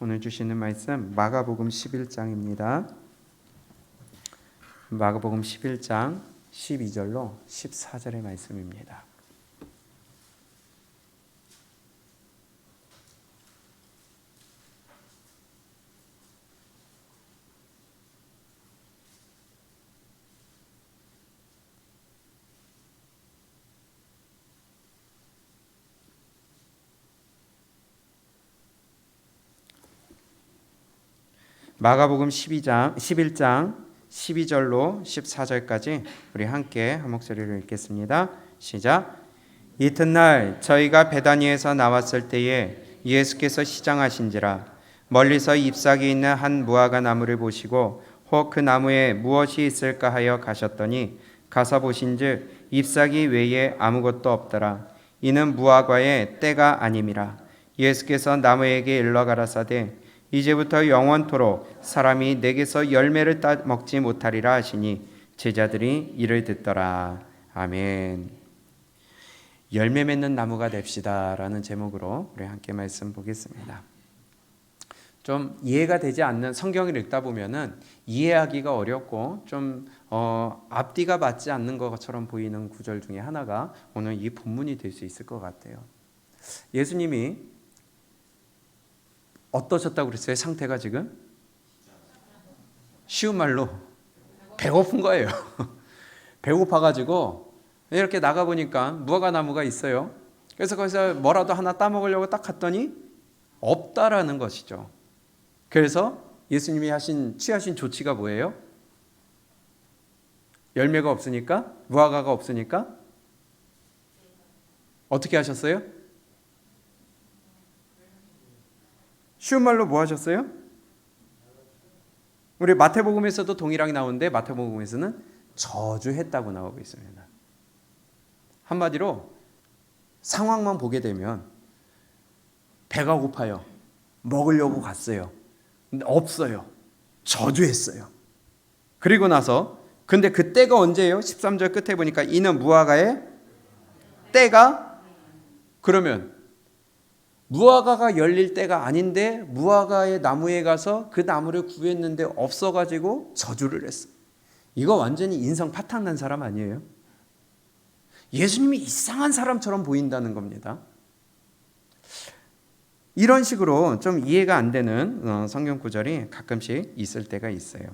오늘 주시는 말씀 마가복음 11장입니다. 마가복음 11장 12절로 14절의 말씀입니다. 마가복음 11장 12절로 14절까지 우리 함께 한 목소리로 읽겠습니다. 시작. 이튿날 저희가 베다니에서 나왔을 때에 예수께서 시장하신지라 멀리서 잎사귀 있는 한 무화과 나무를 보시고 혹 그 나무에 무엇이 있을까 하여 가셨더니 가서 보신즉 잎사귀 외에 아무것도 없더라. 이는 무화과의 때가 아님이라. 예수께서 나무에게 일러 가라사대 이제부터 영원토록 사람이 내게서 열매를 따 먹지 못하리라 하시니 제자들이 이를 듣더라. 아멘. 열매 맺는 나무가 됩시다 라는 제목으로 우리 함께 말씀 보겠습니다. 좀 이해가 되지 않는 성경을 읽다 보면은 이해하기가 어렵고 좀 앞뒤가 맞지 않는 것처럼 보이는 구절 중에 하나가 오늘 이 본문이 될 수 있을 것 같아요. 예수님이 어떠셨다고 그랬어요? 상태가 지금? 쉬운 말로 배고픈 거예요. 배고파가지고 이렇게 나가보니까 무화과 나무가 있어요. 그래서 거기서 뭐라도 하나 따먹으려고 딱 갔더니 없다라는 것이죠. 그래서 예수님이 취하신 조치가 뭐예요? 열매가 없으니까, 무화과가 없으니까 어떻게 하셨어요? 쉬운 말로 뭐 하셨어요? 우리 마태복음에서도 동일하게 나오는데 마태복음에서는 저주했다고 나오고 있습니다. 한마디로 상황만 보게 되면 배가 고파요. 먹으려고 갔어요. 근데 없어요. 저주했어요. 그리고 나서 근데 그 때가 언제예요? 13절 끝에 보니까 이는 무화과의 때가 그러면 무화과가 열릴 때가 아닌데 무화과의 나무에 가서 그 나무를 구했는데 없어가지고 저주를 했어. 이거 완전히 인성 파탄난 사람 아니에요? 예수님이 이상한 사람처럼 보인다는 겁니다. 이런 식으로 좀 이해가 안 되는 성경 구절이 가끔씩 있을 때가 있어요.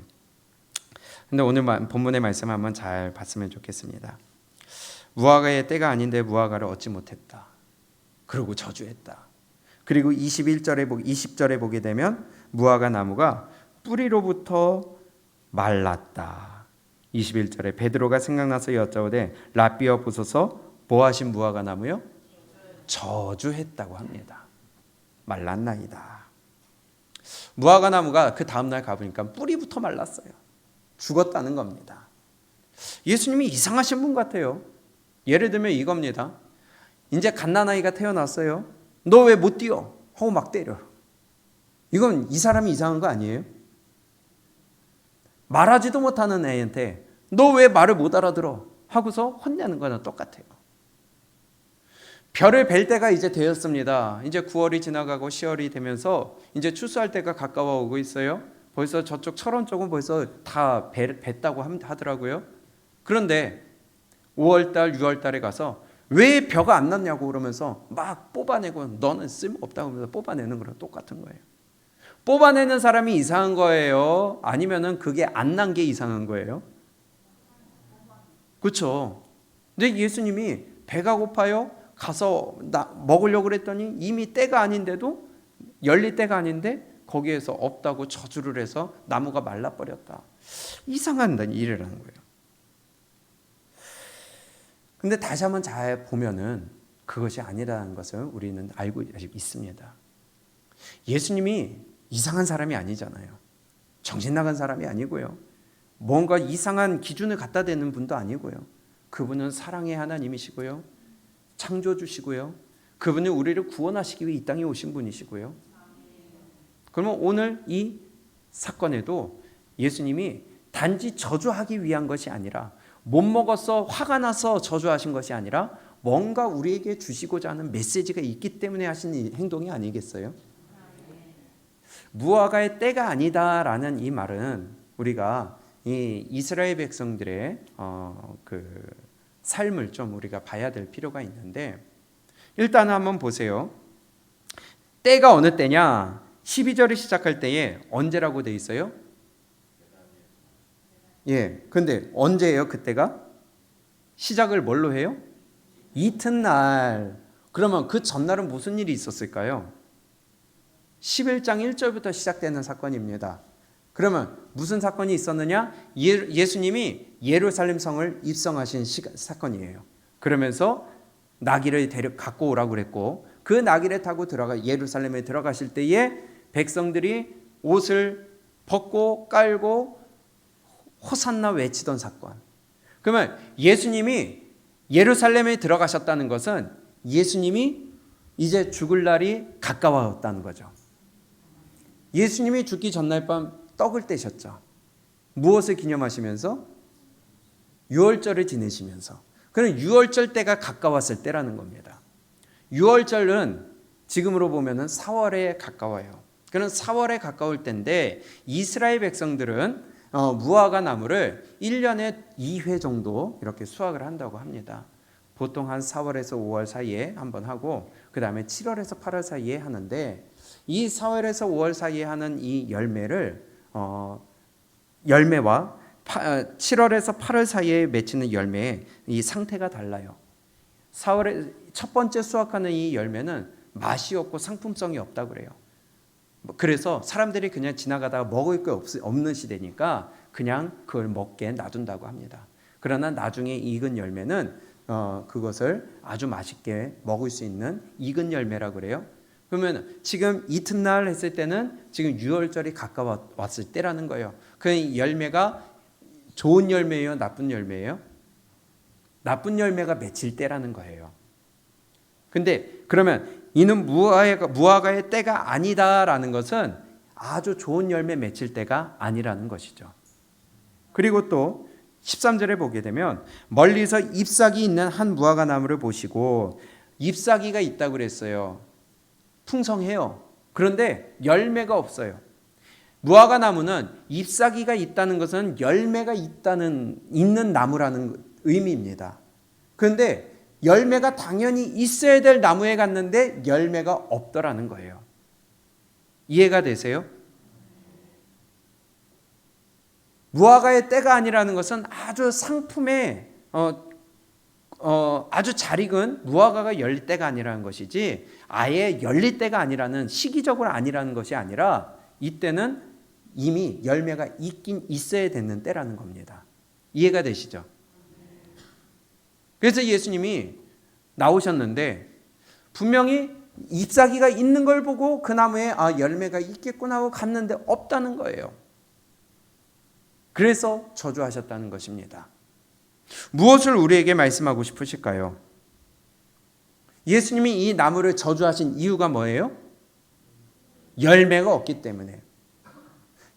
근데 오늘 본문의 말씀 한번 잘 봤으면 좋겠습니다. 무화과의 때가 아닌데 무화과를 얻지 못했다. 그리고 저주했다. 그리고 20절에 보게 되면 무화과 나무가 뿌리로부터 말랐다. 21절에 베드로가 생각나서 여짜오되 라삐어 보소서 뭐 하신 무화과 나무요? 저주했다고 합니다. 말랐나이다. 무화과 나무가 그 다음날 가보니까 뿌리부터 말랐어요. 죽었다는 겁니다. 예수님이 이상하신 분 같아요. 예를 들면 이겁니다. 이제 갓난아이가 태어났어요. 너 왜 못 뛰어? 하고 막 때려. 이건 이 사람이 이상한 거 아니에요? 말하지도 못하는 애한테 너 왜 말을 못 알아들어? 하고서 혼내는 거랑 똑같아요. 별을 뵐 때가 이제 되었습니다. 이제 9월이 지나가고 10월이 되면서 이제 추수할 때가 가까워 오고 있어요. 벌써 저쪽 철원 쪽은 벌써 다 뵀다고 하더라고요. 그런데 5월달, 6월달에 가서 왜 벼가 안 났냐고 그러면서 막 뽑아내고 너는 쓸모없다고 하면서 뽑아내는 거랑 똑같은 거예요. 뽑아내는 사람이 이상한 거예요? 아니면은 그게 안 난 게 이상한 거예요? 그렇죠. 근데 예수님이 배가 고파요? 가서 먹으려고 그랬더니 이미 때가 아닌데도 열릴 때가 아닌데 거기에서 없다고 저주를 해서 나무가 말라버렸다. 이상한 일을 하는 거예요. 근데 다시 한번 잘 보면은 그것이 아니라는 것을 우리는 알고 있습니다. 예수님이 이상한 사람이 아니잖아요. 정신 나간 사람이 아니고요. 뭔가 이상한 기준을 갖다 대는 분도 아니고요. 그분은 사랑의 하나님이시고요. 창조주시고요. 그분은 우리를 구원하시기 위해 이 땅에 오신 분이시고요. 그러면 오늘 이 사건에도 예수님이 단지 저주하기 위한 것이 아니라 못 먹어서 화가 나서 저주하신 것이 아니라 뭔가 우리에게 주시고자 하는 메시지가 있기 때문에 하신 행동이 아니겠어요? 무화과의 때가 아니다라는 이 말은 우리가 이 이스라엘 백성들의 그 삶을 좀 우리가 봐야 될 필요가 있는데, 일단 한번 보세요. 때가 어느 때냐? 12절을 시작할 때에 언제라고 돼 있어요? 예. 근데 언제예요? 그때가? 시작을 뭘로 해요? 이튿날. 그러면 그 전날은 무슨 일이 있었을까요? 11장 1절부터 시작되는 사건입니다. 그러면 무슨 사건이 있었느냐? 예수님이 예루살렘 성을 입성하신 사건이에요. 그러면서 나귀를 갖고 오라고 그랬고, 그 나귀를 타고 예루살렘에 들어가실 때에 백성들이 옷을 벗고 깔고 호산나 외치던 사건. 그러면 예수님이 예루살렘에 들어가셨다는 것은 예수님이 이제 죽을 날이 가까웠다는 거죠. 예수님이 죽기 전날 밤 떡을 떼셨죠. 무엇을 기념하시면서? 유월절을 지내시면서. 그럼 유월절 때가 가까웠을 때라는 겁니다. 유월절은 지금으로 보면 4월에 가까워요. 그럼 4월에 가까울 때인데 이스라엘 백성들은 무화과 나무를 1년에 2회 정도 이렇게 수확을 한다고 합니다. 보통 한 4월에서 5월 사이에 한번 하고, 그 다음에 7월에서 8월 사이에 하는데, 이 4월에서 5월 사이에 하는 이 열매와 7월에서 8월 사이에 맺히는 열매의 이 상태가 달라요. 4월에 첫 번째 수확하는 이 열매는 맛이 없고 상품성이 없다고 그래요. 그래서 사람들이 그냥 지나가다가 먹을 게 없는 시대니까 그냥 그걸 먹게 놔둔다고 합니다. 그러나 나중에 익은 열매는 그것을 아주 맛있게 먹을 수 있는 익은 열매라고 그래요. 그러면 지금 이튿날 했을 때는 지금 유월절이 가까웠을 때라는 거예요. 그 열매가 좋은 열매예요? 나쁜 열매예요? 나쁜 열매가 맺힐 때라는 거예요. 근데 그러면 이는 무화과의 때가 아니다라는 것은 아주 좋은 열매 맺힐 때가 아니라는 것이죠. 그리고 또 13절에 보게 되면 멀리서 잎사귀 있는 한 무화과 나무를 보시고, 잎사귀가 있다고 그랬어요. 풍성해요. 그런데 열매가 없어요. 무화과 나무는 잎사귀가 있다는 것은 열매가 있는 나무라는 의미입니다. 그런데 열매가 당연히 있어야 될 나무에 갔는데 열매가 없더라는 거예요. 이해가 되세요? 무화과의 때가 아니라는 것은 아주 상품에 아주 잘 익은 무화과가 열릴 때가 아니라는 것이지, 아예 열릴 때가 아니라는, 시기적으로 아니라는 것이 아니라 이때는 이미 열매가 있긴 있어야 되는 때라는 겁니다. 이해가 되시죠? 그래서 예수님이 나오셨는데 분명히 잎사귀가 있는 걸 보고 그 나무에 열매가 있겠구나 하고 갔는데 없다는 거예요. 그래서 저주하셨다는 것입니다. 무엇을 우리에게 말씀하고 싶으실까요? 예수님이 이 나무를 저주하신 이유가 뭐예요? 열매가 없기 때문에.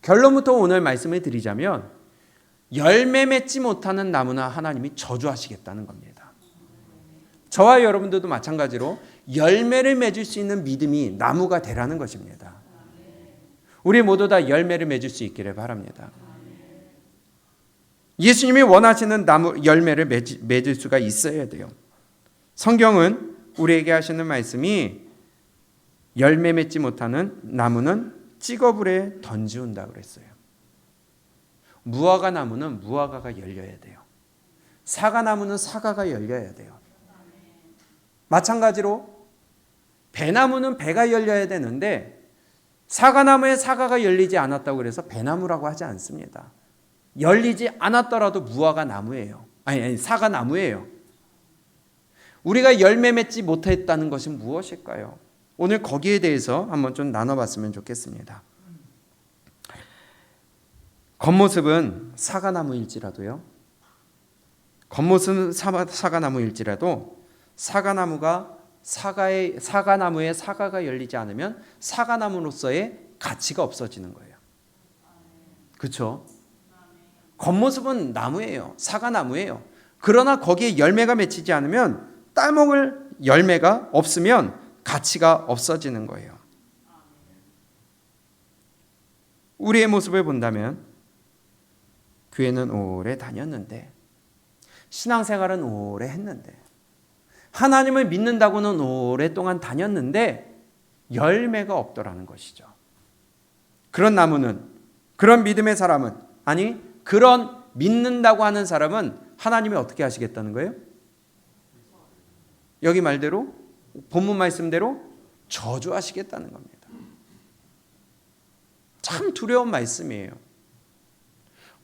결론부터 오늘 말씀을 드리자면 열매 맺지 못하는 나무나 하나님이 저주하시겠다는 겁니다. 저와 여러분들도 마찬가지로 열매를 맺을 수 있는 믿음이 나무가 되라는 것입니다. 우리 모두 다 열매를 맺을 수 있기를 바랍니다. 예수님이 원하시는 나무 열매를 맺을 수가 있어야 돼요. 성경은 우리에게 하시는 말씀이 열매 맺지 못하는 나무는 찌꺼불에 던지운다 그랬어요. 무화과 나무는 무화과가 열려야 돼요. 사과나무는 사과가 열려야 돼요. 마찬가지로 배나무는 배가 열려야 되는데 사과나무에 사과가 열리지 않았다고 그래서 배나무라고 하지 않습니다. 열리지 않았더라도 무화과 나무예요. 아니 사과나무예요. 우리가 열매 맺지 못했다는 것은 무엇일까요? 오늘 거기에 대해서 한번 좀 나눠봤으면 좋겠습니다. 겉모습은 사과나무일지라도 사과나무에 사과가 열리지 않으면 사과나무로서의 가치가 없어지는 거예요. 그렇죠? 겉모습은 나무예요. 사과나무예요. 그러나 거기에 열매가 맺히지 않으면 따먹을 열매가 없으면 가치가 없어지는 거예요. 우리의 모습을 본다면 교회는 오래 다녔는데, 신앙생활은 오래 했는데, 하나님을 믿는다고는 오랫동안 다녔는데 열매가 없더라는 것이죠. 그런 나무는, 그런 믿음의 사람은, 아니 그런 믿는다고 하는 사람은 하나님이 어떻게 하시겠다는 거예요? 여기 말대로, 본문 말씀대로 저주하시겠다는 겁니다. 참 두려운 말씀이에요.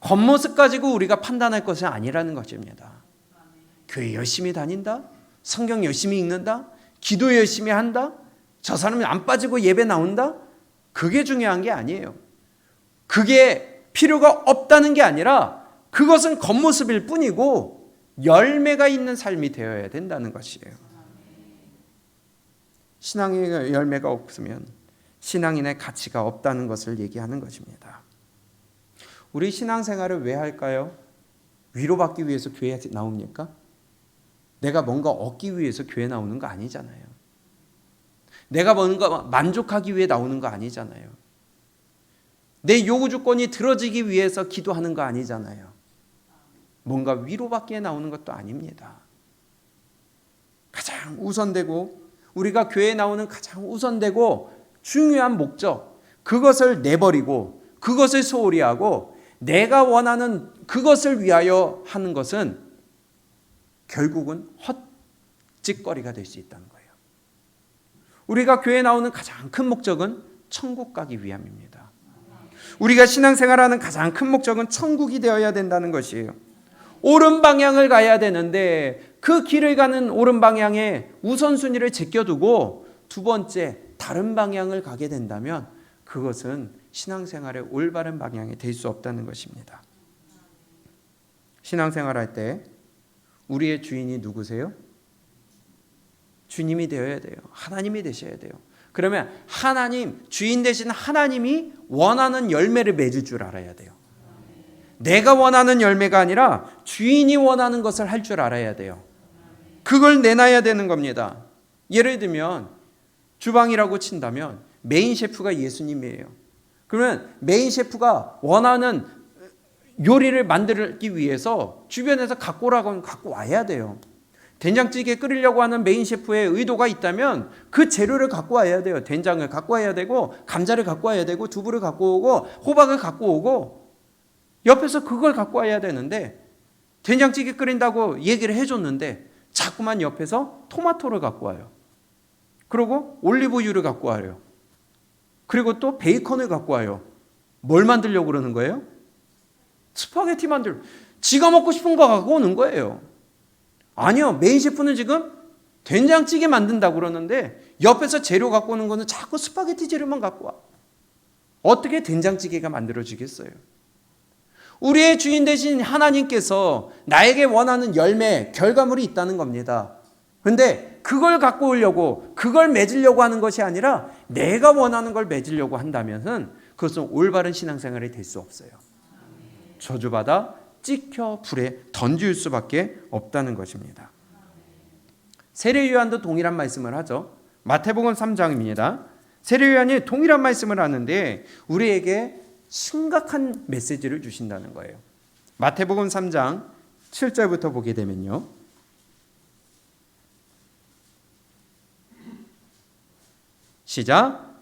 겉모습 가지고 우리가 판단할 것이 아니라는 것입니다. 교회 열심히 다닌다, 성경 열심히 읽는다, 기도 열심히 한다, 저 사람이 안 빠지고 예배 나온다, 그게 중요한 게 아니에요. 그게 필요가 없다는 게 아니라 그것은 겉모습일 뿐이고 열매가 있는 삶이 되어야 된다는 것이에요. 신앙의 열매가 없으면 신앙인의 가치가 없다는 것을 얘기하는 것입니다. 우리 신앙생활을 왜 할까요? 위로받기 위해서 교회에 나옵니까? 내가 뭔가 얻기 위해서 교회 나오는 거 아니잖아요. 내가 뭔가 만족하기 위해 나오는 거 아니잖아요. 내 요구 조건이 들어지기 위해서 기도하는 거 아니잖아요. 뭔가 위로받기에 나오는 것도 아닙니다. 가장 우선되고, 우리가 교회에 나오는 가장 우선되고 중요한 목적, 그것을 내버리고 그것을 소홀히 하고 내가 원하는 그것을 위하여 하는 것은 결국은 헛짓거리가 될 수 있다는 거예요. 우리가 교회에 나오는 가장 큰 목적은 천국 가기 위함입니다. 우리가 신앙생활하는 가장 큰 목적은 천국이 되어야 된다는 것이에요. 옳은 방향을 가야 되는데 그 길을 가는 옳은 방향에 우선순위를 제껴두고 두 번째 다른 방향을 가게 된다면 그것은 신앙생활의 올바른 방향이 될 수 없다는 것입니다. 신앙생활할 때 우리의 주인이 누구세요? 주님이 되어야 돼요. 하나님이 되셔야 돼요. 그러면 하나님, 주인 되신 하나님이 원하는 열매를 맺을 줄 알아야 돼요. 내가 원하는 열매가 아니라 주인이 원하는 것을 할 줄 알아야 돼요. 그걸 내놔야 되는 겁니다. 예를 들면 주방이라고 친다면 메인 셰프가 예수님이에요. 그러면 메인 셰프가 원하는 요리를 만들기 위해서 주변에서 갖고 오라고 하면 갖고 와야 돼요. 된장찌개 끓이려고 하는 메인 셰프의 의도가 있다면 그 재료를 갖고 와야 돼요. 된장을 갖고 와야 되고, 감자를 갖고 와야 되고, 두부를 갖고 오고, 호박을 갖고 오고, 옆에서 그걸 갖고 와야 되는데 된장찌개 끓인다고 얘기를 해줬는데 자꾸만 옆에서 토마토를 갖고 와요. 그리고 올리브유를 갖고 와요. 그리고 또 베이컨을 갖고 와요. 뭘 만들려고 그러는 거예요? 스파게티 만들, 지가 먹고 싶은 거 갖고 오는 거예요. 아니요, 메인 셰프는 지금 된장찌개 만든다고 그러는데 옆에서 재료 갖고 오는 거는 자꾸 스파게티 재료만 갖고 와. 어떻게 된장찌개가 만들어지겠어요? 우리의 주인 되신 하나님께서 나에게 원하는 열매, 결과물이 있다는 겁니다. 그런데 그걸 갖고 오려고, 그걸 맺으려고 하는 것이 아니라 내가 원하는 걸 맺으려고 한다면 그것은 올바른 신앙생활이 될 수 없어요. 저주받아 찍혀 불에 던질 수밖에 없다는 것입니다. 세례요한도 동일한 말씀을 하죠. 마태복음 3장입니다. 세례요한이 동일한 말씀을 하는데 우리에게 심각한 메시지를 주신다는 거예요. 마태복음 3장 7절부터 보게 되면요. 시작.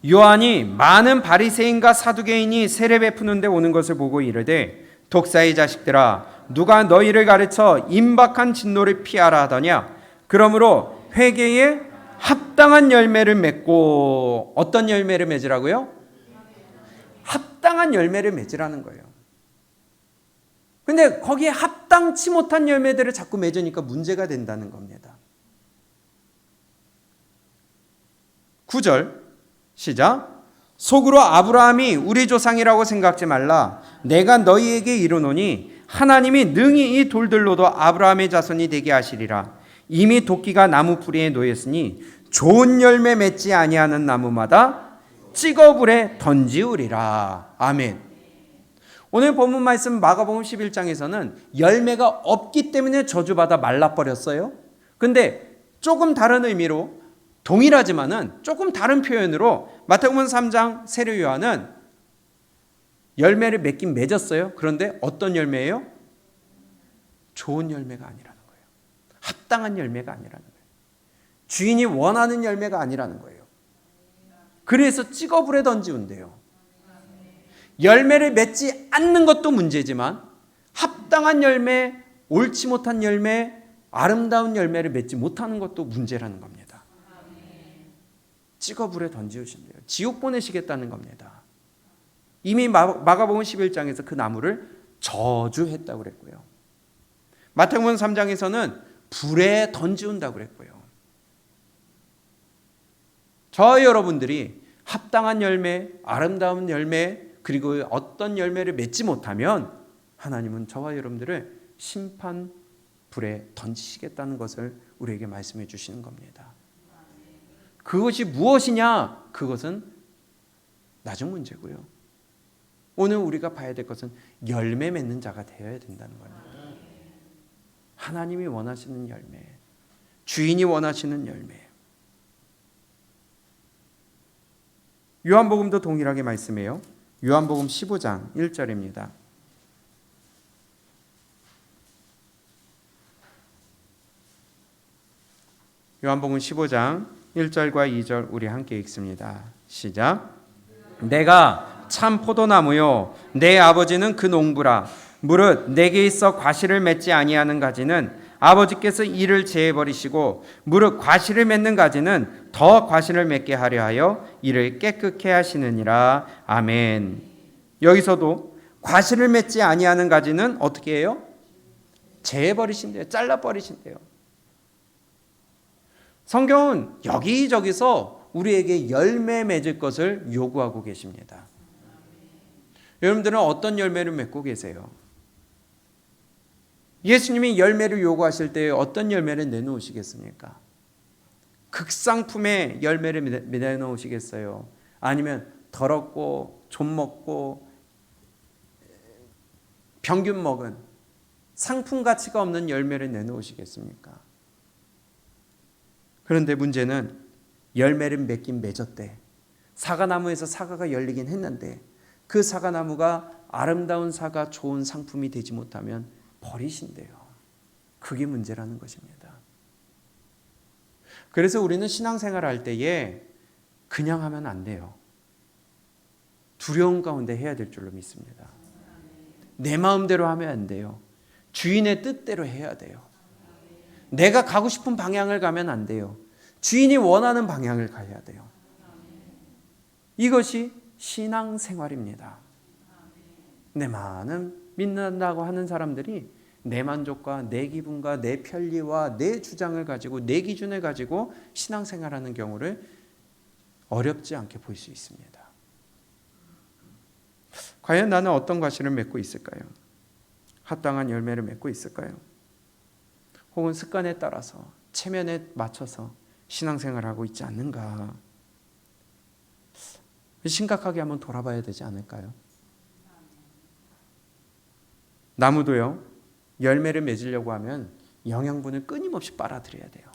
요한이 많은 바리새인과 사두개인이 세례 베푸는 데 오는 것을 보고 이르되 독사의 자식들아, 누가 너희를 가르쳐 임박한 진노를 피하라 하더냐. 그러므로 회개에 합당한 열매를 맺고, 어떤 열매를 맺으라고요? 합당한 열매를 맺으라는 거예요. 근데 거기에 합당치 못한 열매들을 자꾸 맺으니까 문제가 된다는 겁니다. 9절 시작. 속으로 아브라함이 우리 조상이라고 생각지 말라. 내가 너희에게 이르노니 하나님이 능히 이 돌들로도 아브라함의 자손이 되게 하시리라. 이미 도끼가 나무 뿌리에 놓였으니 좋은 열매 맺지 아니하는 나무마다 찍어 불에 던지우리라. 아멘. 오늘 본문 말씀 마가복음 11장에서는 열매가 없기 때문에 저주받아 말라버렸어요. 근데 조금 다른 의미로, 동일하지만은 조금 다른 표현으로 마태복음 3장 세례요한은 열매를 맺긴 맺었어요. 그런데 어떤 열매예요? 좋은 열매가 아니라는 거예요. 합당한 열매가 아니라는 거예요. 주인이 원하는 열매가 아니라는 거예요. 그래서 찍어불에 던지운대요. 열매를 맺지 않는 것도 문제지만 합당한 열매, 옳지 못한 열매, 아름다운 열매를 맺지 못하는 것도 문제라는 겁니다. 찍어불에 던지우신대요. 지옥 보내시겠다는 겁니다. 이미 마가복음 11장에서 그 나무를 저주했다고 그랬고요. 마태복음 3장에서는 불에 던지운다고 그랬고요. 저 여러분들이 합당한 열매, 아름다운 열매, 그리고 어떤 열매를 맺지 못하면 하나님은 저와 여러분들을 심판 불에 던지시겠다는 것을 우리에게 말씀해 주시는 겁니다. 그것이 무엇이냐? 그것은 나중 문제고요. 오늘 우리가 봐야 될 것은 열매 맺는 자가 되어야 된다는 겁니다. 하나님이 원하시는 열매, 주인이 원하시는 열매. 요한복음도 동일하게 말씀해요. 요한복음 15장 1절입니다. 요한복음 15장 1절과 2절 우리 함께 읽습니다. 시작. 내가 참 포도나무요 내 아버지는 그 농부라. 무릇 내게 있어 과실을 맺지 아니하는 가지는 아버지께서 이를 제해버리시고 무릇 과실을 맺는 가지는 더 과실을 맺게 하려 하여 이를 깨끗게 하시느니라. 아멘. 여기서도 과실을 맺지 아니하는 가지는 어떻게 해요? 제해버리신대요. 잘라버리신대요. 성경은 여기저기서 우리에게 열매 맺을 것을 요구하고 계십니다. 여러분들은 어떤 열매를 맺고 계세요? 예수님이 열매를 요구하실 때 어떤 열매를 내놓으시겠습니까? 극상품의 열매를 내놓으시겠어요? 아니면 더럽고 좀먹고 평균 먹은 상품 가치가 없는 열매를 내놓으시겠습니까? 그런데 문제는 열매를 맺긴 맺었대. 사과나무에서 사과가 열리긴 했는데 그 사과나무가 아름다운 사과, 좋은 상품이 되지 못하면 버리신대요. 그게 문제라는 것입니다. 그래서 우리는 신앙생활 할 때에 그냥 하면 안 돼요. 두려움 가운데 해야 될 줄로 믿습니다. 내 마음대로 하면 안 돼요. 주인의 뜻대로 해야 돼요. 내가 가고 싶은 방향을 가면 안 돼요. 주인이 원하는 방향을 가야 돼요. 이것이 신앙생활입니다. 내 마음은 믿는다고 하는 사람들이 내 만족과 내 기분과 내 편리와 내 주장을 가지고 내 기준을 가지고 신앙생활하는 경우를 어렵지 않게 볼 수 있습니다. 과연 나는 어떤 과실을 맺고 있을까요? 합당한 열매를 맺고 있을까요? 혹은 습관에 따라서 체면에 맞춰서 신앙생활하고 있지 않는가? 심각하게 한번 돌아봐야 되지 않을까요? 나무도요, 열매를 맺으려고 하면 영양분을 끊임없이 빨아들여야 돼요.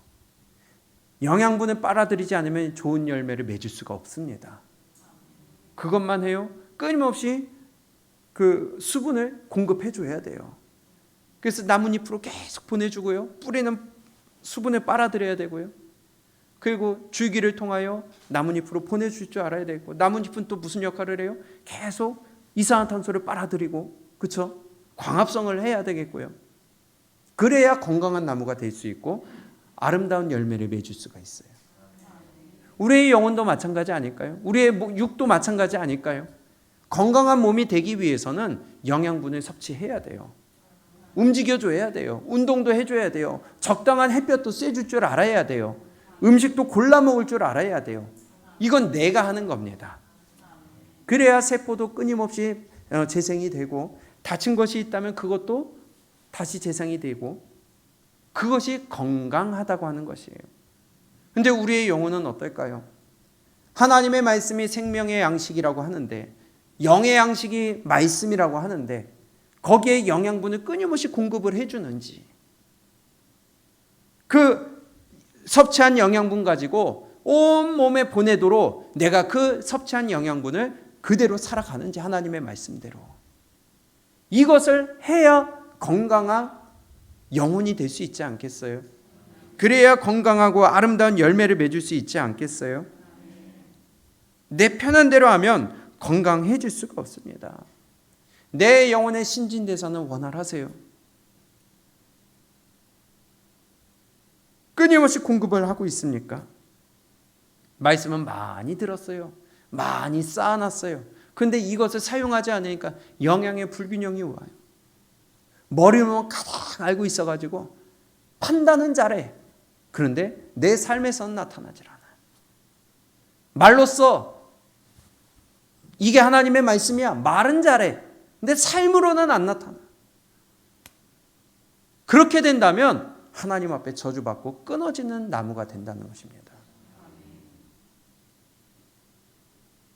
영양분을 빨아들이지 않으면 좋은 열매를 맺을 수가 없습니다. 그것만 해요? 끊임없이 그 수분을 공급해 줘야 돼요. 그래서 나뭇잎으로 계속 보내주고요. 뿌리는 수분을 빨아들여야 되고요. 그리고 줄기를 통하여 나뭇잎으로 보내줄 줄 알아야 되고, 나뭇잎은 또 무슨 역할을 해요? 계속 이산화탄소를 빨아들이고, 그렇죠? 광합성을 해야 되겠고요. 그래야 건강한 나무가 될 수 있고 아름다운 열매를 맺을 수가 있어요. 우리의 영혼도 마찬가지 아닐까요? 우리의 육도 마찬가지 아닐까요? 건강한 몸이 되기 위해서는 영양분을 섭취해야 돼요. 움직여줘야 돼요. 운동도 해줘야 돼요. 적당한 햇볕도 쐬줄 줄 알아야 돼요. 음식도 골라 먹을 줄 알아야 돼요. 이건 내가 하는 겁니다. 그래야 세포도 끊임없이 재생이 되고, 다친 것이 있다면 그것도 다시 재생이 되고, 그것이 건강하다고 하는 것이에요. 근데 우리의 영혼은 어떨까요? 하나님의 말씀이 생명의 양식이라고 하는데, 영의 양식이 말씀이라고 하는데, 거기에 영양분을 끊임없이 공급을 해주는지, 그 섭취한 영양분 가지고 온 몸에 보내도록 내가 그 섭취한 영양분을 그대로 살아가는지, 하나님의 말씀대로. 이것을 해야 건강한 영혼이 될 수 있지 않겠어요? 그래야 건강하고 아름다운 열매를 맺을 수 있지 않겠어요? 내 편한 대로 하면 건강해질 수가 없습니다. 내 영혼의 신진대사는 원활하세요. 끊임없이 공급을 하고 있습니까? 말씀은 많이 들었어요. 많이 쌓아놨어요. 근데 이것을 사용하지 않으니까 영양의 불균형이 와요. 머리로만 가득 알고 있어가지고 판단은 잘해. 그런데 내 삶에서는 나타나질 않아요. 말로써 이게 하나님의 말씀이야. 말은 잘해. 근데 삶으로는 안 나타나. 그렇게 된다면 하나님 앞에 저주받고 끊어지는 나무가 된다는 것입니다.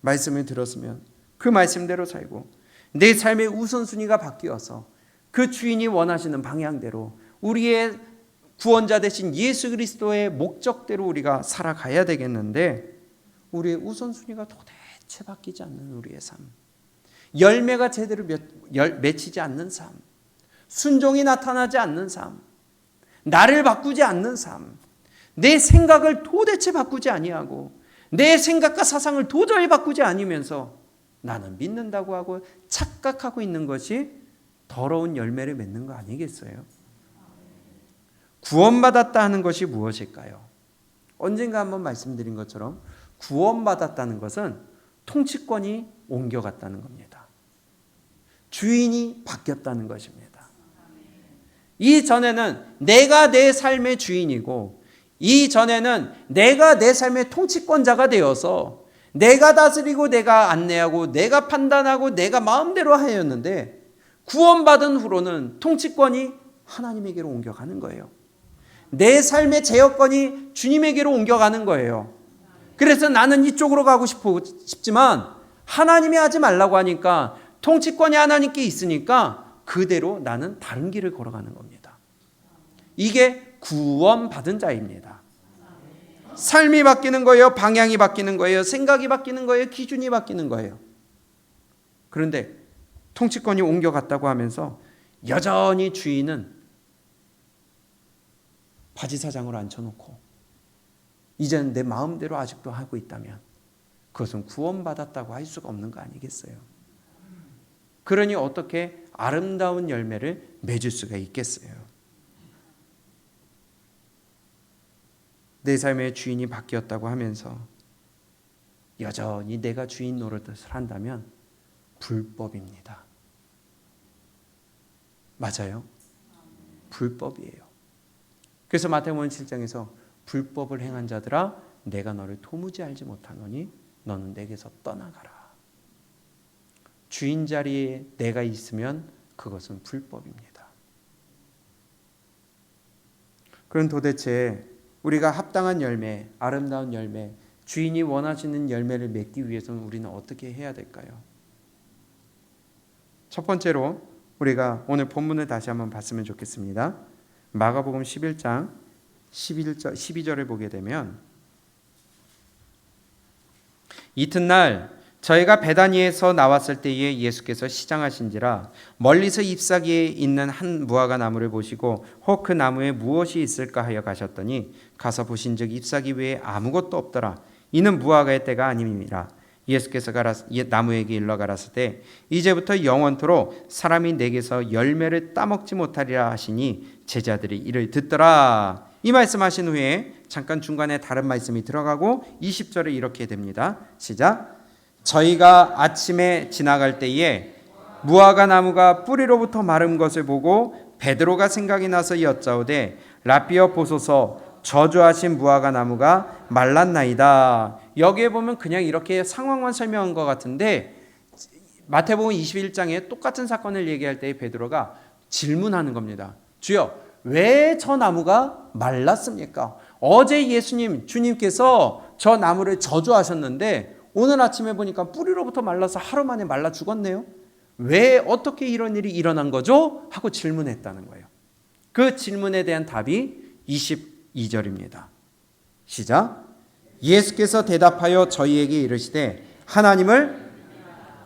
말씀을 들었으면 그 말씀대로 살고 내 삶의 우선순위가 바뀌어서 그 주인이 원하시는 방향대로 우리의 구원자 되신 예수 그리스도의 목적대로 우리가 살아가야 되겠는데, 우리의 우선순위가 도대체 바뀌지 않는 우리의 삶, 열매가 제대로 맺히지 않는 삶, 순종이 나타나지 않는 삶, 나를 바꾸지 않는 삶, 내 생각을 도대체 바꾸지 아니하고 내 생각과 사상을 도저히 바꾸지 않으면서 나는 믿는다고 하고 착각하고 있는 것이 더러운 열매를 맺는 거 아니겠어요? 구원받았다 하는 것이 무엇일까요? 언젠가 한번 말씀드린 것처럼 구원받았다는 것은 통치권이 옮겨갔다는 겁니다. 주인이 바뀌었다는 것입니다. 이전에는 내가 내 삶의 주인이고, 이전에는 내가 내 삶의 통치권자가 되어서 내가 다스리고 내가 안내하고 내가 판단하고 내가 마음대로 하였는데, 구원받은 후로는 통치권이 하나님에게로 옮겨가는 거예요. 내 삶의 제어권이 주님에게로 옮겨가는 거예요. 그래서 나는 이쪽으로 가고 싶지만 하나님이 하지 말라고 하니까, 통치권이 하나님께 있으니까 그대로 나는 다른 길을 걸어가는 겁니다. 이게 구원받은 자입니다. 삶이 바뀌는 거예요. 방향이 바뀌는 거예요. 생각이 바뀌는 거예요. 기준이 바뀌는 거예요. 그런데 통치권이 옮겨갔다고 하면서 여전히 주인은 바지사장으로 앉혀놓고 이제는 내 마음대로 아직도 하고 있다면 그것은 구원받았다고 할 수가 없는 거 아니겠어요? 그러니 어떻게 아름다운 열매를 맺을 수가 있겠어요? 내 삶의 주인이 바뀌었다고 하면서 여전히 내가 주인 노릇을 한다면 불법입니다. 맞아요? 불법이에요. 그래서 마태복음 7장에서 불법을 행한 자들아, 내가 너를 도무지 알지 못하노니 너는 내게서 떠나가라. 주인 자리에 내가 있으면 그것은 불법입니다. 그럼 도대체 우리가 합당한 열매, 아름다운 열매, 주인이 원하시는 열매를 맺기 위해서는 우리는 어떻게 해야 될까요? 첫 번째로 우리가 오늘 본문을 다시 한번 봤으면 좋겠습니다. 마가복음 11장 12절을 보게 되면, 이튿날 저희가 베다니에서 나왔을 때에 예수께서 시장하신지라 멀리서 잎사귀에 있는 한 무화과 나무를 보시고 혹 그 나무에 무엇이 있을까 하여 가셨더니 가서 보신즉 잎사귀 외에 아무것도 없더라. 이는 무화과의 때가 아님이라. 예수께서 나무에게 일러 가라사대 이제부터 영원토록 사람이 내게서 열매를 따먹지 못하리라 하시니 제자들이 이를 듣더라. 이 말씀하신 후에 잠깐 중간에 다른 말씀이 들어가고 20절에 이렇게 됩니다. 시작. 저희가 아침에 지나갈 때에 무화과 나무가 뿌리로부터 마른 것을 보고 베드로가 생각이 나서 여짜오되 라삐어 보소서, 저주하신 무화과 나무가 말랐나이다. 여기에 보면 그냥 이렇게 상황만 설명한 것 같은데, 마태복음 21장에 똑같은 사건을 얘기할 때 베드로가 질문하는 겁니다. 주여, 왜 저 나무가 말랐습니까? 어제 주님께서 저 나무를 저주하셨는데 오늘 아침에 보니까 뿌리로부터 말라서 하루 만에 말라 죽었네요. 왜, 어떻게 이런 일이 일어난 거죠? 하고 질문했다는 거예요. 그 질문에 대한 답이 22절입니다. 시작. 예수께서 대답하여 저희에게 이르시되 하나님을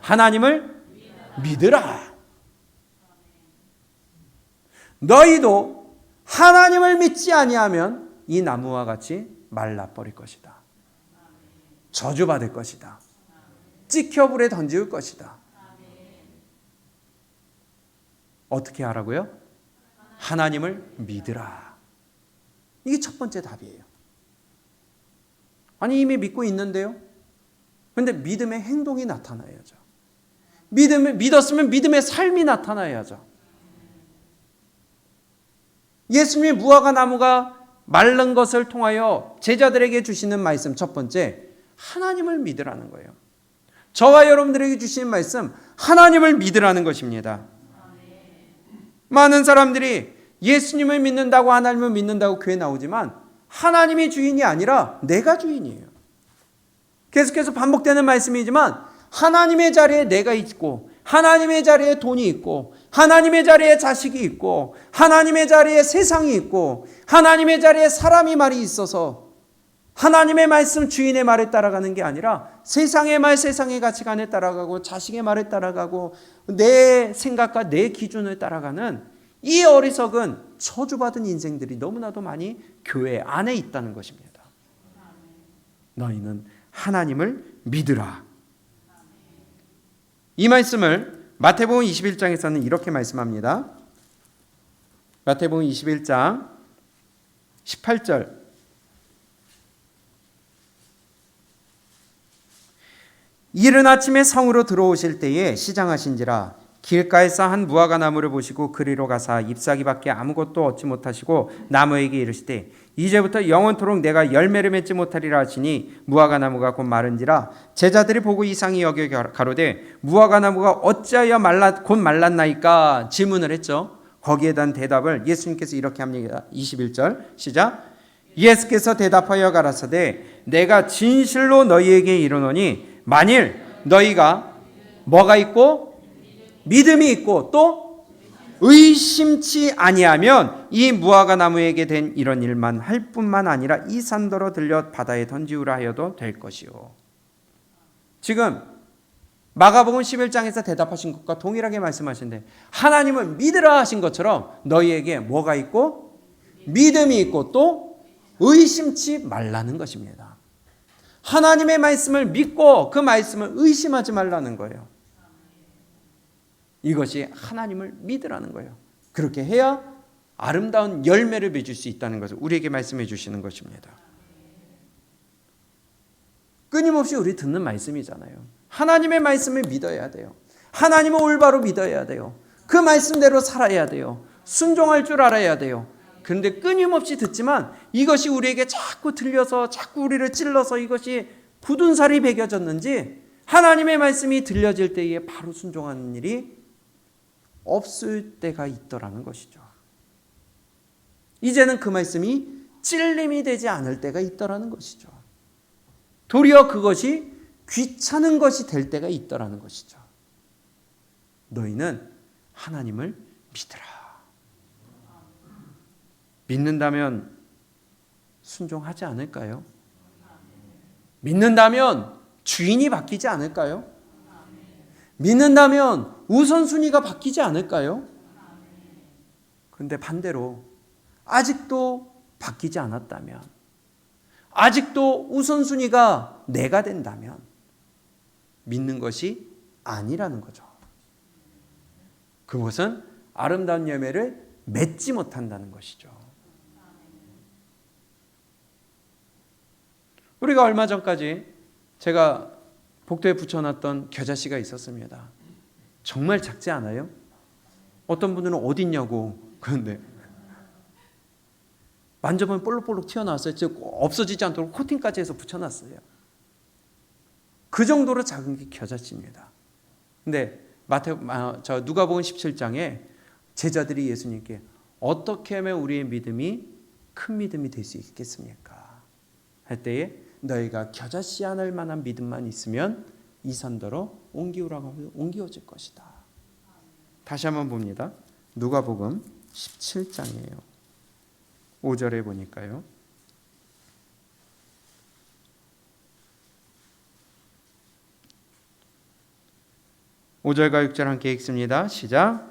하나님을 믿으라. 너희도 하나님을 믿지 아니하면 이 나무와 같이 말라버릴 것이다. 저주받을 것이다. 찍혀 불에 던질 것이다. 어떻게 하라고요? 하나님을 믿으라. 이게 첫 번째 답이에요. 아니 이미 믿고 있는데요. 그런데 믿음의 행동이 나타나야죠. 믿었으면 믿음의 삶이 나타나야죠. 예수님의 무화과 나무가 마른 것을 통하여 제자들에게 주시는 말씀 첫 번째, 하나님을 믿으라는 거예요. 저와 여러분들에게 주시는 말씀, 하나님을 믿으라는 것입니다. 많은 사람들이 예수님을 믿는다고 하나님을 믿는다고 교회 나오지만 하나님이 주인이 아니라 내가 주인이에요. 계속해서 반복되는 말씀이지만 하나님의 자리에 내가 있고 하나님의 자리에 돈이 있고 하나님의 자리에 자식이 있고 하나님의 자리에 세상이 있고 하나님의 자리에 사람이 말이 있어서 하나님의 말씀 주인의 말에 따라가는 게 아니라 세상의 말 세상의 가치관에 따라가고 자식의 말에 따라가고 내 생각과 내 기준을 따라가는 이 어리석은 저주받은 인생들이 너무나도 많이 교회 안에 있다는 것입니다. 너희는 하나님을 믿으라. 이 말씀을 마태복음 21장에서는 이렇게 말씀합니다. 마태복음 21장 18절 이른 아침에 성으로 들어오실 때에 시장하신지라 길가에서 한 무화과 나무를 보시고 그리로 가사 잎사귀밖에 아무것도 얻지 못하시고 나무에게 이르시되 이제부터 영원토록 내가 열매를 맺지 못하리라 하시니 무화과 나무가 곧 마른지라 제자들이 보고 이상히 여겨 가로되 무화과 나무가 어찌하여 곧 말랐나이까 질문을 했죠. 거기에 대한 대답을 예수님께서 이렇게 합니다. 21절 시작. 예수께서 대답하여 가라사대 내가 진실로 너희에게 이르노니 만일 너희가 뭐가 있고 믿음이 있고 또 의심치 아니하면 이 무화과 나무에게 된 이런 일만 할 뿐만 아니라 이 산더러 들려 바다에 던지우라 하여도 될 것이요. 지금 마가복음 11장에서 대답하신 것과 동일하게 말씀하신데 하나님을 믿으라 하신 것처럼 너희에게 뭐가 있고 믿음이 있고 또 의심치 말라는 것입니다. 하나님의 말씀을 믿고 그 말씀을 의심하지 말라는 거예요. 이것이 하나님을 믿으라는 거예요. 그렇게 해야 아름다운 열매를 맺을 수 있다는 것을 우리에게 말씀해 주시는 것입니다. 끊임없이 우리 듣는 말씀이잖아요. 하나님의 말씀을 믿어야 돼요. 하나님을 올바로 믿어야 돼요. 그 말씀대로 살아야 돼요. 순종할 줄 알아야 돼요. 그런데 끊임없이 듣지만 이것이 우리에게 자꾸 들려서 자꾸 우리를 찔러서 이것이 굳은 살이 배겨졌는지 하나님의 말씀이 들려질 때에 바로 순종하는 일이 없을 때가 있더라는 것이죠. 이제는 그 말씀이 찔림이 되지 않을 때가 있더라는 것이죠. 도리어 그것이 귀찮은 것이 될 때가 있더라는 것이죠. 너희는 하나님을 믿으라. 믿는다면 순종하지 않을까요? 믿는다면 주인이 바뀌지 않을까요? 믿는다면 우선순위가 바뀌지 않을까요? 그런데 반대로 아직도 바뀌지 않았다면, 아직도 우선순위가 내가 된다면 믿는 것이 아니라는 거죠. 그것은 아름다운 열매를 맺지 못한다는 것이죠. 우리가 얼마 전까지 제가 복도에 붙여놨던 겨자씨가 있었습니다. 정말 작지 않아요? 어떤 분들은 어디 있냐고 그런데 만져보면 볼록볼록 튀어나왔어요. 즉 없어지지 않도록 코팅까지 해서 붙여놨어요. 그 정도로 작은 게 겨자씨입니다. 근데 누가복음 17장에 제자들이 예수님께 어떻게 하면 우리의 믿음이 큰 믿음이 될 수 있겠습니까? 할 때에 너희가 겨자씨 하늘 만한 믿음만 있으면 이 산더러 옮기우라고 하면 옮기어질 것이다. 다시 한번 봅니다. 누가복음 17장이에요. 5절에 보니까요. 5절과 6절 함께 읽습니다. 시작.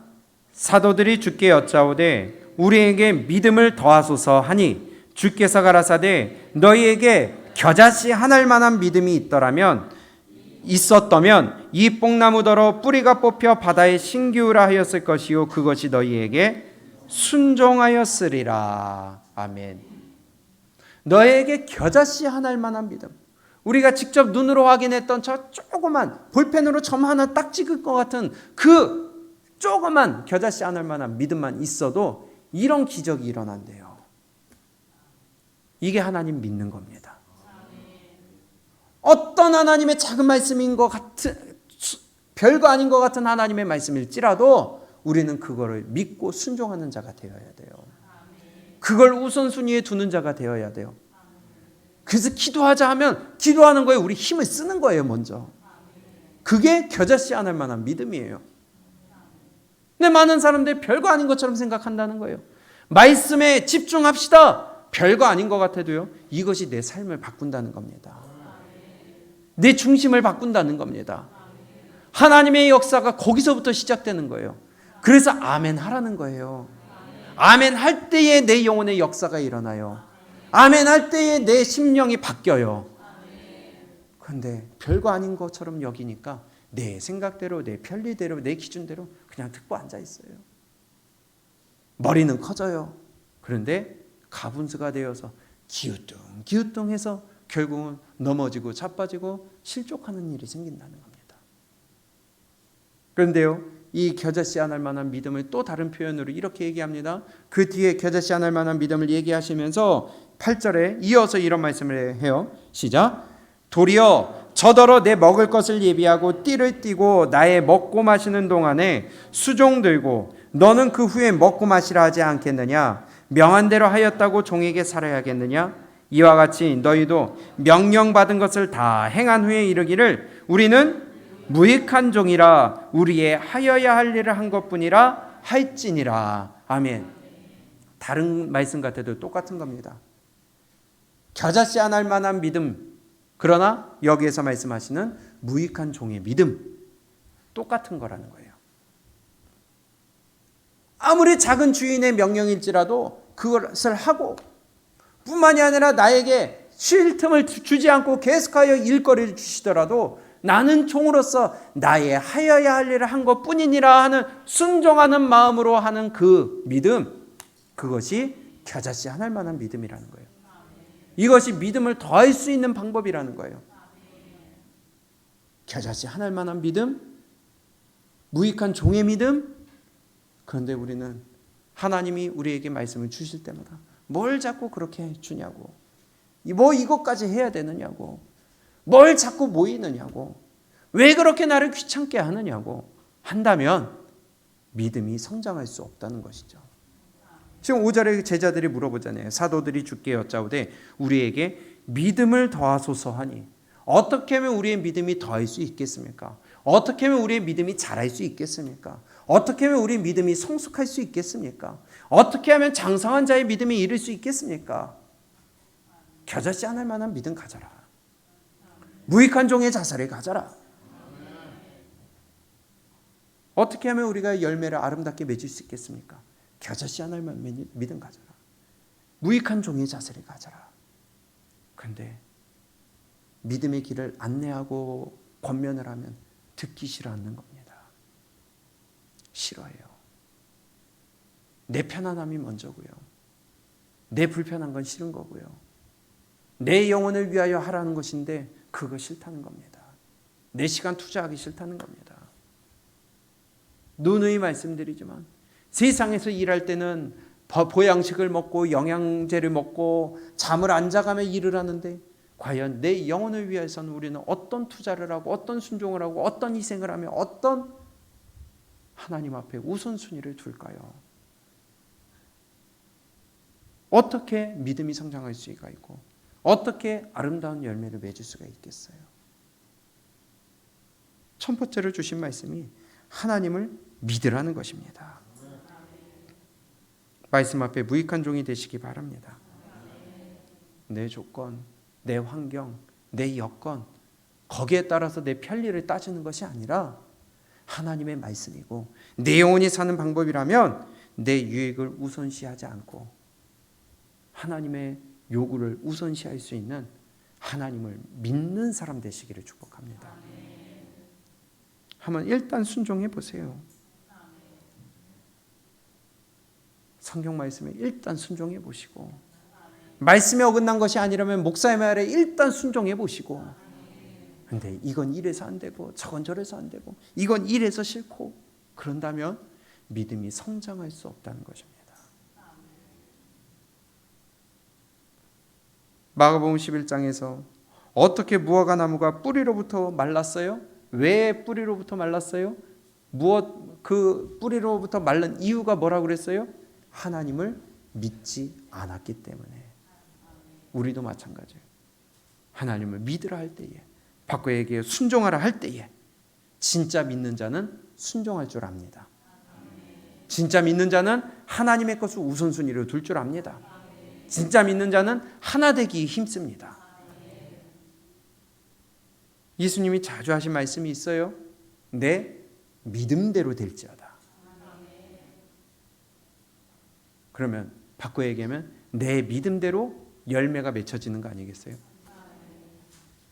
사도들이 주께 여짜오되 우리에게 믿음을 더하소서 하니 주께서 가라사대 너희에게 겨자씨 하나일 만한 믿음이 있었다면 이 뽕나무더러 뿌리가 뽑혀 바다에 신기우라 하였을 것이요 그것이 너희에게 순종하였으리라. 아멘. 너희에게 겨자씨 하나일 만한 믿음, 우리가 직접 눈으로 확인했던 저 조그만 볼펜으로 점 하나 딱 찍을 것 같은 그 조그만 겨자씨 하나일 만한 믿음만 있어도 이런 기적이 일어난대요. 이게 하나님 믿는 겁니다. 어떤 하나님의 작은 말씀인 것 같은, 별거 아닌 것 같은 하나님의 말씀일지라도 우리는 그거를 믿고 순종하는 자가 되어야 돼요. 그걸 우선순위에 두는 자가 되어야 돼요. 그래서 기도하자 하면 기도하는 거에 우리 힘을 쓰는 거예요. 먼저. 그게 겨자씨 안 할 만한 믿음이에요. 근데 많은 사람들이 별거 아닌 것처럼 생각한다는 거예요. 말씀에 집중합시다. 별거 아닌 것 같아도요, 이것이 내 삶을 바꾼다는 겁니다. 내 중심을 바꾼다는 겁니다. 하나님의 역사가 거기서부터 시작되는 거예요. 그래서 아멘 하라는 거예요. 아멘 할 때에 내 영혼의 역사가 일어나요. 아멘 할 때에 내 심령이 바뀌어요. 그런데 별거 아닌 것처럼 여기니까 내 생각대로, 내 편리대로, 내 기준대로 그냥 듣고 앉아 있어요. 머리는 커져요. 그런데 가분수가 되어서 기우뚱기우뚱해서 결국은 넘어지고 자빠지고 실족하는 일이 생긴다는 겁니다. 그런데요, 이 겨자씨 안 할 만한 믿음을 또 다른 표현으로 이렇게 얘기합니다. 그 뒤에 겨자씨 안 할 만한 믿음을 얘기하시면서 8절에 이어서 이런 말씀을 해요. 시작. 도리어 저더러 내 먹을 것을 예비하고 띠를 띠고 나의 먹고 마시는 동안에 수종 들고 너는 그 후에 먹고 마시라 하지 않겠느냐? 명한 대로 하였다고 종에게 살아야겠느냐? 이와 같이 너희도 명령받은 것을 다 행한 후에 이르기를 우리는 무익한 종이라 우리의 하여야 할 일을 한 것뿐이라 할지니라. 아멘. 다른 말씀 같아도 똑같은 겁니다. 겨자씨 안 할 만한 믿음, 그러나 여기에서 말씀하시는 무익한 종의 믿음, 똑같은 거라는 거예요. 아무리 작은 주인의 명령일지라도 그것을 하고, 뿐만이 아니라 나에게 쉴 틈을 주지 않고 계속하여 일거리를 주시더라도 나는 종으로서 나의 하여야 할 일을 한 것뿐이니라 하는 순종하는 마음으로 하는 그 믿음, 그것이 겨자씨 안 할 만한 믿음이라는 거예요. 이것이 믿음을 더할 수 있는 방법이라는 거예요. 겨자씨 안 할 만한 믿음, 무익한 종의 믿음. 그런데 우리는 하나님이 우리에게 말씀을 주실 때마다 뭘 자꾸 그렇게 주냐고, 뭐 이것까지 해야 되느냐고, 뭘 자꾸 모이느냐고, 왜 그렇게 나를 귀찮게 하느냐고 한다면 믿음이 성장할 수 없다는 것이죠. 지금 5절에 제자들이 물어보잖아요. 사도들이 주께 여짜오되 우리에게 믿음을 더하소서 하니, 어떻게 하면 우리의 믿음이 더할 수 있겠습니까? 어떻게 하면 우리의 믿음이 자랄 수 있겠습니까? 어떻게 하면 우리의 믿음이 성숙할 수 있겠습니까? 어떻게 하면 장성한 자의 믿음이 이룰 수 있겠습니까? 겨자씨 안 할 만한 믿음 가져라. 무익한 종의 자살을 가져라. 어떻게 하면 우리가 열매를 아름답게 맺을 수 있겠습니까? 겨자씨 안 할 만한 믿음 가져라. 무익한 종의 자세를 가져라. 그런데 믿음의 길을 안내하고 권면을 하면 듣기 싫어하는 겁니다. 싫어해요. 내 편안함이 먼저고요. 내 불편한 건 싫은 거고요. 내 영혼을 위하여 하라는 것인데 그거 싫다는 겁니다. 내 시간 투자하기 싫다는 겁니다. 누누이 말씀드리지만 세상에서 일할 때는 보양식을 먹고 영양제를 먹고 잠을 안 자가며 일을 하는데, 과연 내 영혼을 위해서는 우리는 어떤 투자를 하고 어떤 순종을 하고 어떤 희생을 하며 어떤 하나님 앞에 우선순위를 둘까요? 어떻게 믿음이 성장할 수가 있고 어떻게 아름다운 열매를 맺을 수가 있겠어요? 첫 번째로 주신 말씀이 하나님을 믿으라는 것입니다. 말씀 앞에 무익한 종이 되시기 바랍니다. 내 조건, 내 환경, 내 여건, 거기에 따라서 내 편리를 따지는 것이 아니라 하나님의 말씀이고 내 영혼이 사는 방법이라면 내 유익을 우선시하지 않고 하나님의 요구를 우선시할 수 있는 하나님을 믿는 사람 되시기를 축복합니다. 한번 일단 순종해 보세요. 성경 말씀에 일단 순종해 보시고 말씀에 어긋난 것이 아니라면 목사의 말에 일단 순종해 보시고 근데 이건 이래서 안 되고 저건 저래서 안 되고 이건 이래서 싫고 그런다면 믿음이 성장할 수 없다는 것입니다. 마가복음 11장에서 어떻게 무화과 나무가 뿌리로부터 말랐어요? 왜 뿌리로부터 말랐어요? 그 뿌리로부터 말른 이유가 뭐라고 그랬어요? 하나님을 믿지 않았기 때문에. 우리도 마찬가지예요. 하나님을 믿으라 할 때에, 바꿔에게 순종하라 할 때에 진짜 믿는 자는 순종할 줄 압니다. 진짜 믿는 자는 하나님의 것을 우선순위로 둘 줄 압니다. 진짜 믿는 자는 하나 되기 힘씁니다. 예수님이 자주 하신 말씀이 있어요. 내 믿음대로 될지어다. 그러면 바꿔 얘기하면 내 믿음대로 열매가 맺혀지는 거 아니겠어요?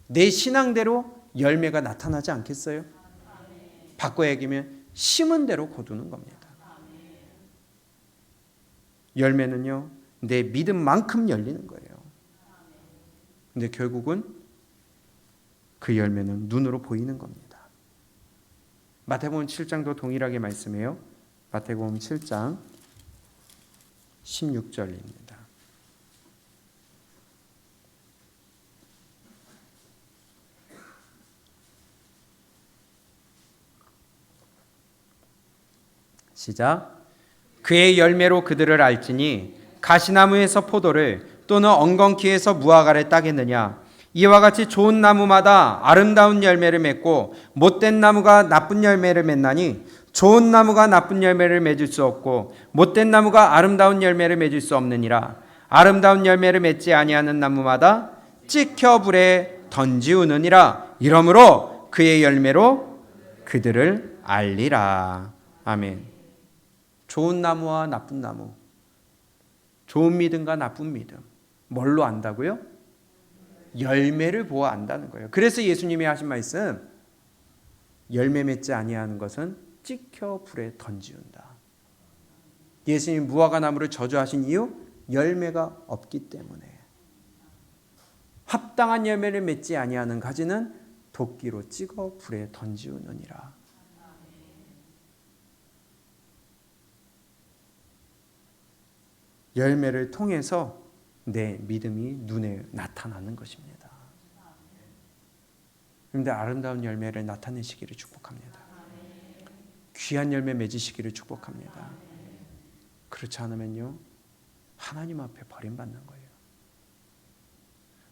내 신앙대로 열매가 나타나지 않겠어요? 바꿔 얘기하면 심은 대로 거두는 겁니다. 열매는요, 내 믿음만큼 열리는 거예요. 근데 결국은 그 열매는 눈으로 보이는 겁니다. 마태복음 7장도 동일하게 말씀해요. 마태복음 7장 16절입니다. 시작. 그의 열매로 그들을 알지니 가시나무에서 포도를 또는 엉겅퀴에서 무화과를 따겠느냐. 이와 같이 좋은 나무마다 아름다운 열매를 맺고 못된 나무가 나쁜 열매를 맺나니 좋은 나무가 나쁜 열매를 맺을 수 없고 못된 나무가 아름다운 열매를 맺을 수 없느니라. 아름다운 열매를 맺지 아니하는 나무마다 찍혀 불에 던지우느니라. 이러므로 그의 열매로 그들을 알리라. 아멘. 좋은 나무와 나쁜 나무, 좋은 믿음과 나쁜 믿음, 뭘로 안다고요? 열매를 보아 안다는 거예요. 그래서 예수님이 하신 말씀, 열매 맺지 아니하는 것은 찍혀 불에 던지운다. 예수님이 무화과 나무를 저주하신 이유, 열매가 없기 때문에. 합당한 열매를 맺지 아니하는 가지는 도끼로 찍어 불에 던지우느니라. 열매를 통해서 내 믿음이 눈에 나타나는 것입니다. 그런데 아름다운 열매를 나타내시기를 축복합니다. 귀한 열매 맺으시기를 축복합니다. 그렇지 않으면요, 하나님 앞에 버림받는 거예요.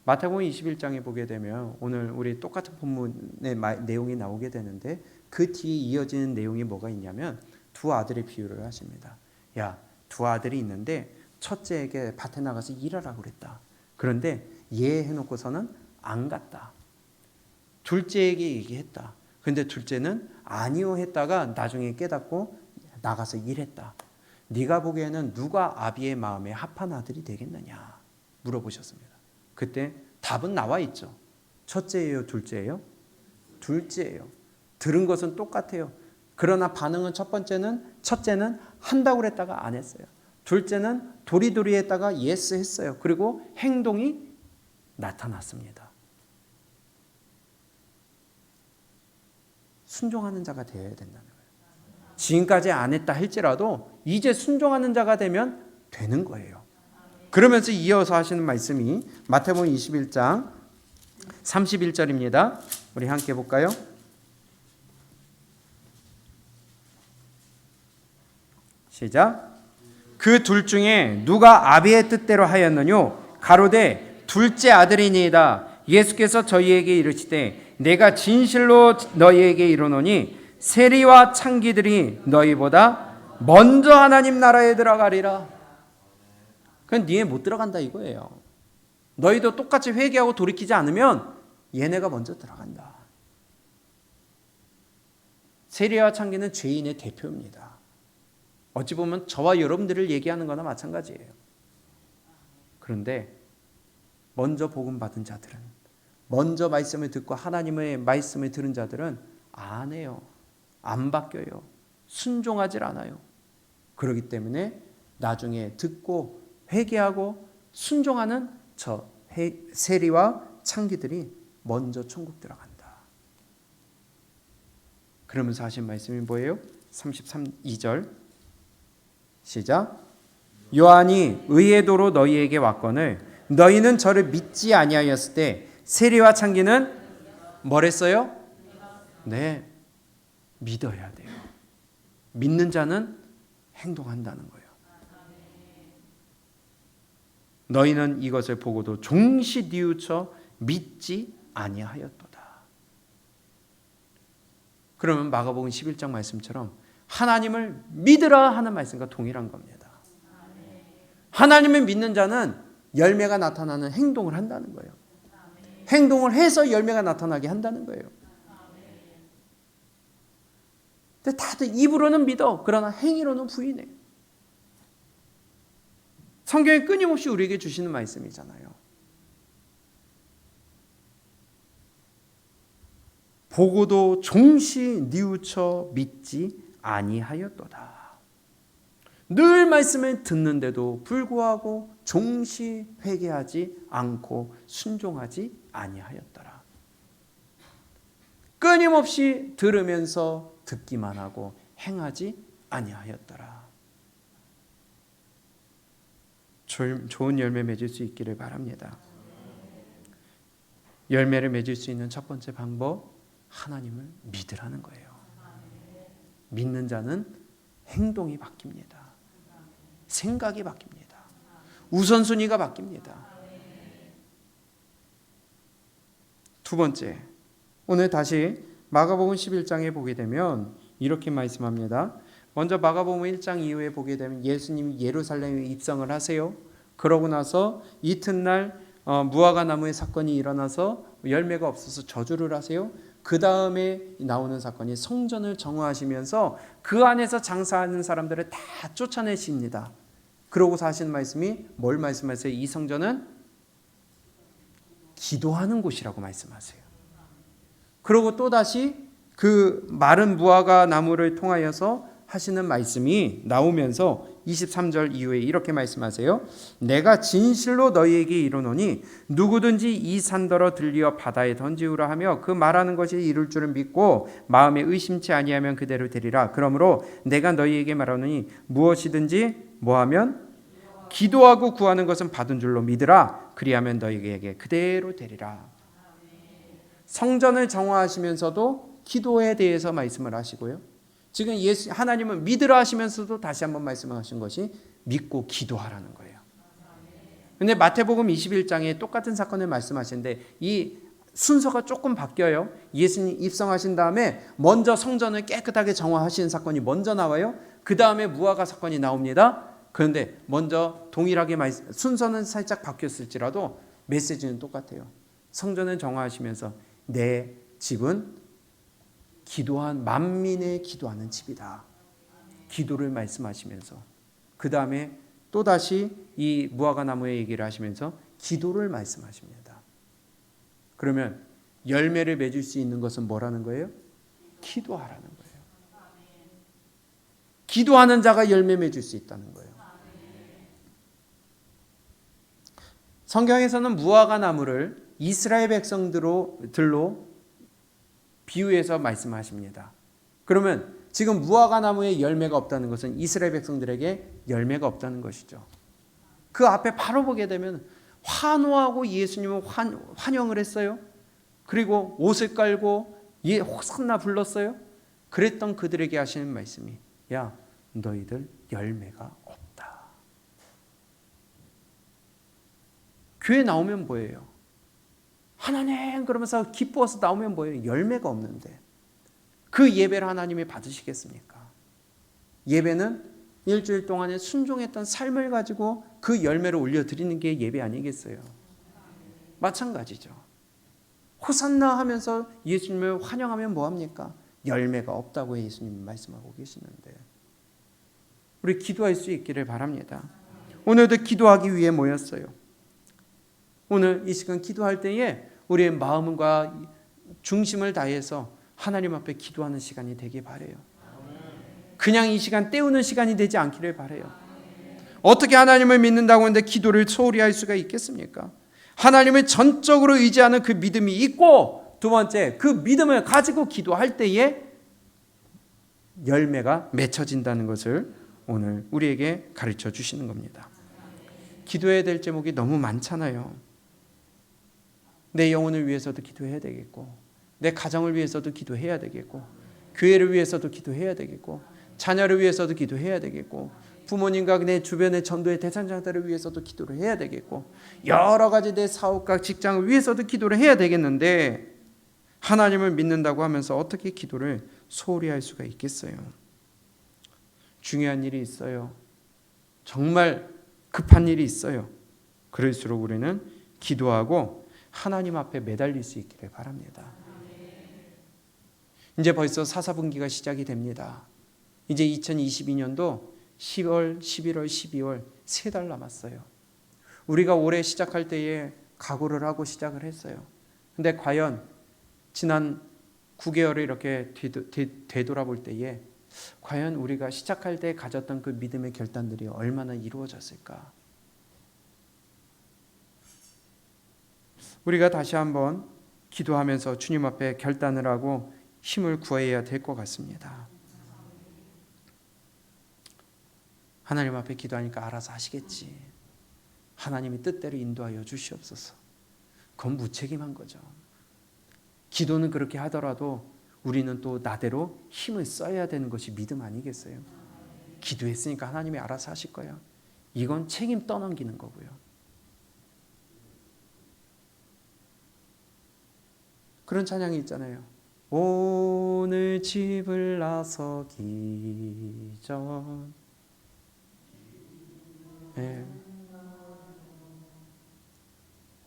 마태복음 21장에 보게 되면 오늘 우리 똑같은 본문의 내용이 나오게 되는데 그 뒤에 이어지는 내용이 뭐가 있냐면 두 아들의 비유를 하십니다. 야, 두 아들이 있는데 첫째에게 밭에 나가서 일하라고 그랬다. 그런데 얘 해놓고서는 안 갔다. 둘째에게 얘기했다. 그런데 둘째는 아니요 했다가 나중에 깨닫고 나가서 일했다. 네가 보기에는 누가 아비의 마음에 합한 아들이 되겠느냐 물어보셨습니다. 그때 답은 나와 있죠. 첫째예요, 둘째예요? 둘째예요. 들은 것은 똑같아요. 그러나 반응은 첫째는 한다고 그랬다가 안 했어요. 둘째는 도리도리 했다가 예스 했어요. 그리고 행동이 나타났습니다. 순종하는 자가 되어야 된다는 거예요. 지금까지 안 했다 할지라도 이제 순종하는 자가 되면 되는 거예요. 그러면서 이어서 하시는 말씀이 마태복음 21장 31절입니다. 우리 함께 볼까요? 시작. 그 둘 중에 누가 아비의 뜻대로 하였느뇨? 가로되 둘째 아들이니이다. 예수께서 저희에게 이르시되 내가 진실로 너희에게 이르노니 세리와 창기들이 너희보다 먼저 하나님 나라에 들어가리라. 그건 니네 못 들어간다 이거예요. 너희도 똑같이 회개하고 돌이키지 않으면 얘네가 먼저 들어간다. 세리와 창기는 죄인의 대표입니다. 어찌 보면 저와 여러분들을 얘기하는 거나 마찬가지예요. 그런데 먼저 복음 받은 자들은, 먼저 말씀을 듣고 하나님의 말씀을 들은 자들은 안 해요. 안 바뀌어요. 순종하질 않아요. 그렇기 때문에 나중에 듣고 회개하고 순종하는 저 세리와 창기들이 먼저 천국 들어간다. 그러면서 하신 말씀이 뭐예요? 33절 시작. 요한이 의의 도로 너희에게 왔거늘 너희는 저를 믿지 아니하였을 때 세리와 창기는 뭐랬어요? 네, 믿어야 돼요. 믿는 자는 행동한다는 거예요. 너희는 이것을 보고도 종시 뉘우쳐 믿지 아니하였도다. 그러면 마가복음 11장 말씀처럼 하나님을 믿으라 하는 말씀과 동일한 겁니다. 하나님을 믿는 자는 열매가 나타나는 행동을 한다는 거예요. 행동을 해서 열매가 나타나게 한다는 거예요. 근데 다들 입으로는 믿어. 그러나 행위로는 부인해. 성경에 끊임없이 우리에게 주시는 말씀이잖아요. 보고도 종시 뉘우쳐 믿지 아니하였도다. 늘 말씀을 듣는데도 불구하고 종시 회개하지 않고 순종하지 아니하였더라. 끊임없이 들으면서 듣기만 하고 행하지 아니하였더라. 좋은 열매 맺을 수 있기를 바랍니다. 열매를 맺을 수 있는 첫 번째 방법, 하나님을 믿으라는 거예요. 믿는 자는 행동이 바뀝니다. 생각이 바뀝니다. 우선순위가 바뀝니다. 두 번째, 오늘 다시 마가복음 11장에 보게 되면 이렇게 말씀합니다. 먼저 마가복음 1장 이후에 보게 되면 예수님이 예루살렘에 입성을 하세요. 그러고 나서 이튿날 무화과 나무의 사건이 일어나서 열매가 없어서 저주를 하세요. 그 다음에 나오는 사건이 성전을 정화하시면서 그 안에서 장사하는 사람들을 다 쫓아내십니다. 그러고서 하시는 말씀이 뭘 말씀하세요? 이 성전은 기도하는 곳이라고 말씀하세요. 그리고 또다시 그 마른 무화과 나무를 통하여서 하시는 말씀이 나오면서 23절 이후에 이렇게 말씀하세요. 내가 진실로 너희에게 이르노니 누구든지 이 산더러 들리어 바다에 던지우라 하며 그 말하는 것이 이룰 줄을 믿고 마음에 의심치 아니하면 그대로 되리라. 그러므로 내가 너희에게 말하노니 무엇이든지 뭐하면 기도하고 구하는 것은 받은 줄로 믿으라. 그리하면 너희에게 그대로 되리라. 성전을 정화하시면서도 기도에 대해서 말씀을 하시고요. 지금 하나님은 믿으라 하시면서도 다시 한번 말씀하신 것이 믿고 기도하라는 거예요. 그런데 마태복음 21장에 똑같은 사건을 말씀하시는데 이 순서가 조금 바뀌어요. 예수님 입성하신 다음에 먼저 성전을 깨끗하게 정화하시는 사건이 먼저 나와요. 그 다음에 무화과 사건이 나옵니다. 그런데 먼저 동일하게 순서는 살짝 바뀌었을지라도 메시지는 똑같아요. 성전을 정화하시면서 내 집은 기도한 만민의 기도하는 집이다. 기도를 말씀하시면서 그 다음에 또다시 이 무화과 나무의 얘기를 하시면서 기도를 말씀하십니다. 그러면 열매를 맺을 수 있는 것은 뭐라는 거예요? 기도하라는 거예요. 기도하는 자가 열매 맺을 수 있다는 거예요. 성경에서는 무화과 나무를 이스라엘 백성들로 비유해서 말씀하십니다. 그러면 지금 무화과 나무에 열매가 없다는 것은 이스라엘 백성들에게 열매가 없다는 것이죠. 그 앞에 바로 보게 되면 환호하고 예수님을 환영을 했어요. 그리고 옷을 깔고 호산나 불렀어요. 그랬던 그들에게 하시는 말씀이 야 너희들 열매가 없다. 교회 나오면 뭐예요? 하나님 그러면서 기뻐서 나오면 뭐예요? 열매가 없는데 그 예배를 하나님이 받으시겠습니까? 예배는 일주일 동안에 순종했던 삶을 가지고 그 열매를 올려드리는 게 예배 아니겠어요? 마찬가지죠. 호산나 하면서 예수님을 환영하면 뭐합니까? 열매가 없다고 예수님이 말씀하고 계시는데 우리 기도할 수 있기를 바랍니다. 오늘도 기도하기 위해 모였어요. 오늘 이 시간 기도할 때에 우리의 마음과 중심을 다해서 하나님 앞에 기도하는 시간이 되길 바라요. 그냥 이 시간 때우는 시간이 되지 않기를 바라요. 어떻게 하나님을 믿는다고 하는데 기도를 소홀히 할 수가 있겠습니까? 하나님을 전적으로 의지하는 그 믿음이 있고, 두 번째, 그 믿음을 가지고 기도할 때에 열매가 맺혀진다는 것을 오늘 우리에게 가르쳐 주시는 겁니다. 기도해야 될 제목이 너무 많잖아요. 내 영혼을 위해서도 기도해야 되겠고, 내 가정을 위해서도 기도해야 되겠고, 교회를 위해서도 기도해야 되겠고, 자녀를 위해서도 기도해야 되겠고, 부모님과 내 주변의 전도의 대상자들을 위해서도 기도를 해야 되겠고, 여러 가지 내 사업과 직장을 위해서도 기도를 해야 되겠는데, 하나님을 믿는다고 하면서 어떻게 기도를 소홀히 할 수가 있겠어요? 중요한 일이 있어요. 정말 급한 일이 있어요. 그럴수록 우리는 기도하고 하나님 앞에 매달릴 수 있기를 바랍니다. 이제 벌써 사사분기가 시작이 됩니다. 이제 2022년도 10월, 11월, 12월 3달 남았어요. 우리가 올해 시작할 때에 각오를 하고 시작을 했어요. 근데 과연 지난 9개월을 이렇게 되돌아볼 때에 과연 우리가 시작할 때 가졌던 그 믿음의 결단들이 얼마나 이루어졌을까? 우리가 다시 한번 기도하면서 주님 앞에 결단을 하고 힘을 구해야 될 것 같습니다. 하나님 앞에 기도하니까 알아서 하시겠지. 하나님이 뜻대로 인도하여 주시옵소서. 그건 무책임한 거죠. 기도는 그렇게 하더라도 우리는 또 나대로 힘을 써야 되는 것이 믿음 아니겠어요? 기도했으니까 하나님이 알아서 하실 거야. 이건 책임 떠넘기는 거고요. 그런 찬양이 있잖아요. 오늘 집을 나서기 전 네.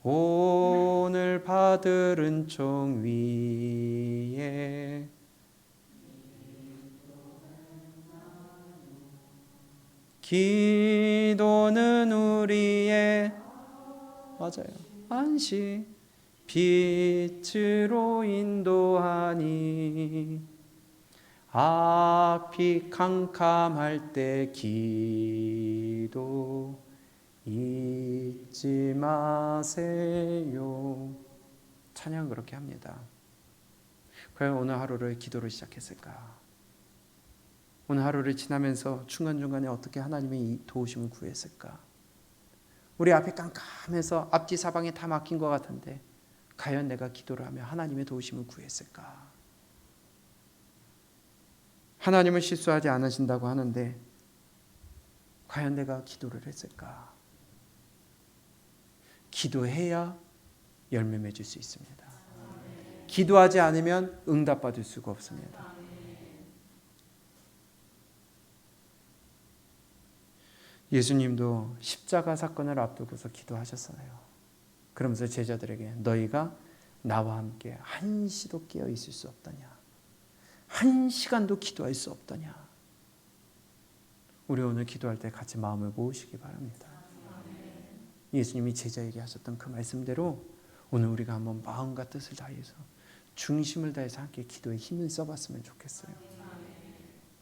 오늘 받을 은총 위에 기도는 우리의 맞아요. 안식 빛으로 인도하니 앞이 캄캄할 때 기도 잊지 마세요. 찬양 그렇게 합니다. 과연 오늘 하루를 기도로 시작했을까? 오늘 하루를 지나면서 중간중간에 어떻게 하나님의 도우심을 구했을까? 우리 앞에 깜깜해서 앞뒤 사방에 다 막힌 것 같은데 과연 내가 기도를 하며 하나님의 도우심을 구했을까? 하나님은 실수하지 않으신다고 하는데 과연 내가 기도를 했을까? 기도해야 열매 맺을 수 있습니다. 기도하지 않으면 응답받을 수가 없습니다. 예수님도 십자가 사건을 앞두고서 기도하셨어요. 그러면서 제자들에게 너희가 나와 함께 한시도 깨어 있을 수 없더냐? 한 시간도 기도할 수 없더냐? 우리 오늘 기도할 때 같이 마음을 모으시기 바랍니다. 예수님이 제자에게 하셨던 그 말씀대로 오늘 우리가 한번 마음과 뜻을 다해서 중심을 다해서 함께 기도에 힘을 써봤으면 좋겠어요.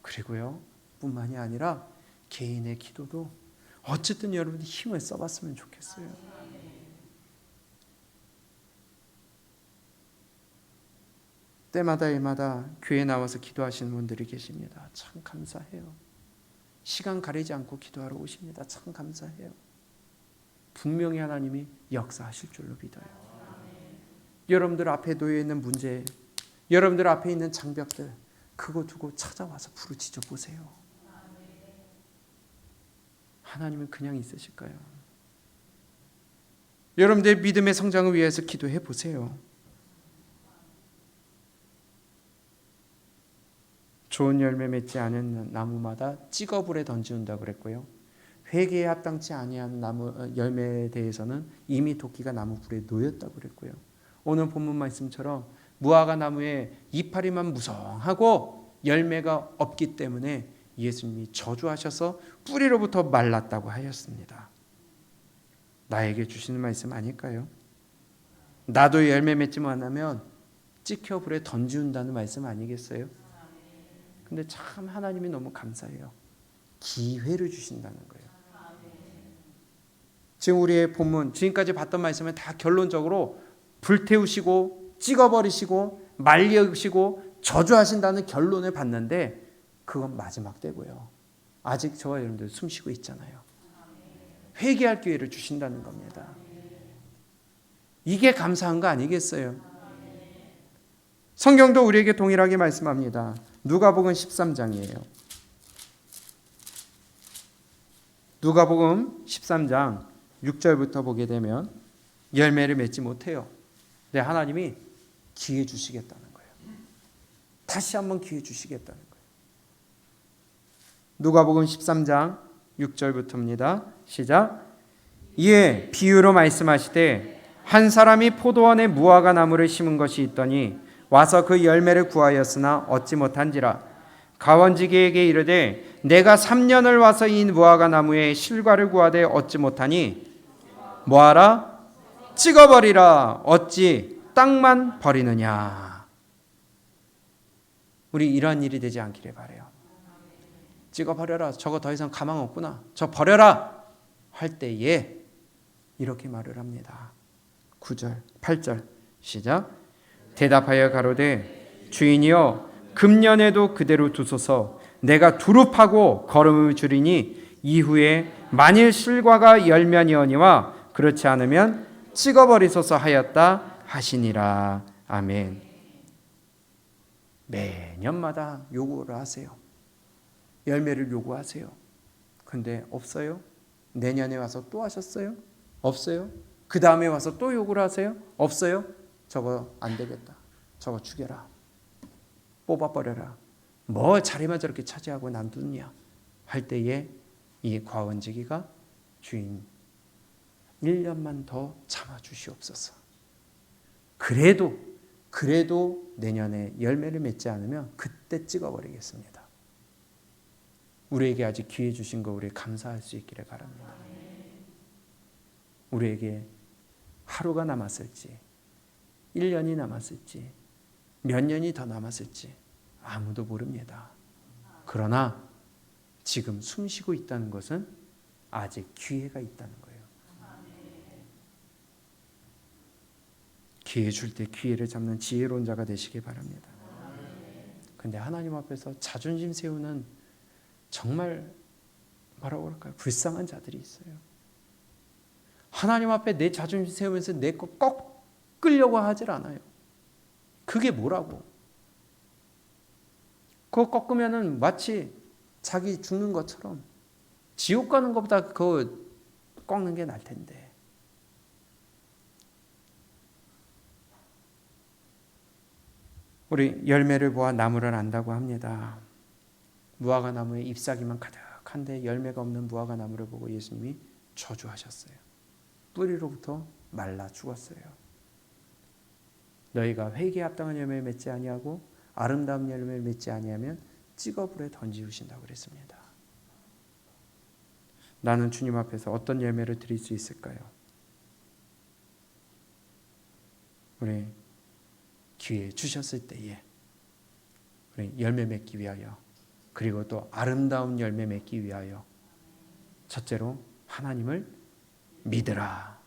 그리고요 뿐만이 아니라 개인의 기도도 어쨌든 여러분이 힘을 써봤으면 좋겠어요. 때마다 일마다 교회에 나와서 기도하시는 분들이 계십니다. 참 감사해요. 시간 가리지 않고 기도하러 오십니다. 참 감사해요. 분명히 하나님이 역사하실 줄로 믿어요. 여러분들 앞에 놓여 있는 문제, 여러분들 앞에 있는 장벽들 그거 두고 찾아와서 부르짖어 보세요. 하나님은 그냥 있으실까요? 여러분들의 믿음의 성장을 위해서 기도해 보세요. 좋은 열매 맺지 않은 나무마다 찍어불에 던지운다 그랬고요. 회개에 합당치 아니한 나무 열매에 대해서는 이미 도끼가 나무 불에 놓였다고 그랬고요. 오늘 본문 말씀처럼 무화과 나무에 이파리만 무성하고 열매가 없기 때문에 예수님이 저주하셔서 뿌리로부터 말랐다고 하였습니다. 나에게 주시는 말씀 아닐까요? 나도 열매 맺지 못하면 찍혀 불에 던지운다는 말씀 아니겠어요? 근데 참 하나님이 너무 감사해요. 기회를 주신다는 거예요. 지금 우리의 본문, 지금까지 봤던 말씀은 다 결론적으로 불태우시고 찍어버리시고 말리시고 저주하신다는 결론을 봤는데 그건 마지막 때고요. 아직 저와 여러분들 숨 쉬고 있잖아요. 회개할 기회를 주신다는 겁니다. 이게 감사한 거 아니겠어요? 성경도 우리에게 동일하게 말씀합니다. 누가복음 13장이에요. 누가복음 13장 6절부터 보게 되면 열매를 맺지 못해요. 근데 하나님이 기회 주시겠다는 거예요. 다시 한번 기회 주시겠다는 거예요. 누가복음 13장 6절부터입니다. 시작. 이에 비유로 말씀하시되 한 사람이 포도원에 무화과 나무를 심은 것이 있더니 와서 그 열매를 구하였으나 얻지 못한지라. 가원지기에게 이르되 내가 3년을 와서 이 무화과 나무에 실과를 구하되 얻지 못하니 뭐하라? 찍어버리라. 어찌 땅만 버리느냐. 우리 이러한 일이 되지 않기를 바라요. 찍어버려라. 저거 더 이상 가망 없구나. 저 버려라. 할 때에 이렇게 말을 합니다. 9절, 8절 시작. 대답하여 가로되 주인이여 금년에도 그대로 두소서. 내가 두릅하고 거름을 줄이니 이후에 만일 실과가 열면이오니와 그렇지 않으면 찍어버리소서 하였다 하시니라. 아멘. 매년마다 요구를 하세요. 열매를 요구하세요. 근데 없어요? 내년에 와서 또 하셨어요? 없어요? 그 다음에 와서 또 요구를 하세요? 없어요? 저거 안 되겠다. 저거 죽여라. 뽑아버려라. 뭐 자리만 저렇게 차지하고 놔두냐 할 때에 이 과원지기가 주인 1년만 더 참아주시옵소서. 그래도 내년에 열매를 맺지 않으면 그때 찍어버리겠습니다. 우리에게 아직 기회 주신 거 우리 감사할 수 있기를 바랍니다. 우리에게 하루가 남았을지 1년이 남았을지 몇 년이 더 남았을지 아무도 모릅니다. 그러나 지금 숨 쉬고 있다는 것은 아직 기회가 있다는 거예요. 기회 줄 때 기회를 잡는 지혜로운 자가 되시기 바랍니다. 근데 하나님 앞에서 자존심 세우는 정말 뭐라고 할까요? 불쌍한 자들이 있어요. 하나님 앞에 내 자존심 세우면서 내 거 꺾으려고 하질 않아요. 그게 뭐라고? 그거 꺾으면은 마치 자기 죽는 것처럼 지옥 가는 것보다 그거 꺾는 게 나을 텐데. 우리 열매를 보아 나무를 안다고 합니다. 무화과 나무에 잎사귀만 가득한데 열매가 없는 무화과 나무를 보고 예수님이 저주하셨어요. 뿌리로부터 말라 죽었어요. 너희가 회개에 합당한 열매를 맺지 아니하고 아름다운 열매를 맺지 아니하면 찍어 불에 던지우신다고 그랬습니다. 나는 주님 앞에서 어떤 열매를 드릴 수 있을까요? 우리 기회 주셨을 때에 우리 열매 맺기 위하여, 그리고 또 아름다운 열매 맺기 위하여 첫째로 하나님을 믿으라.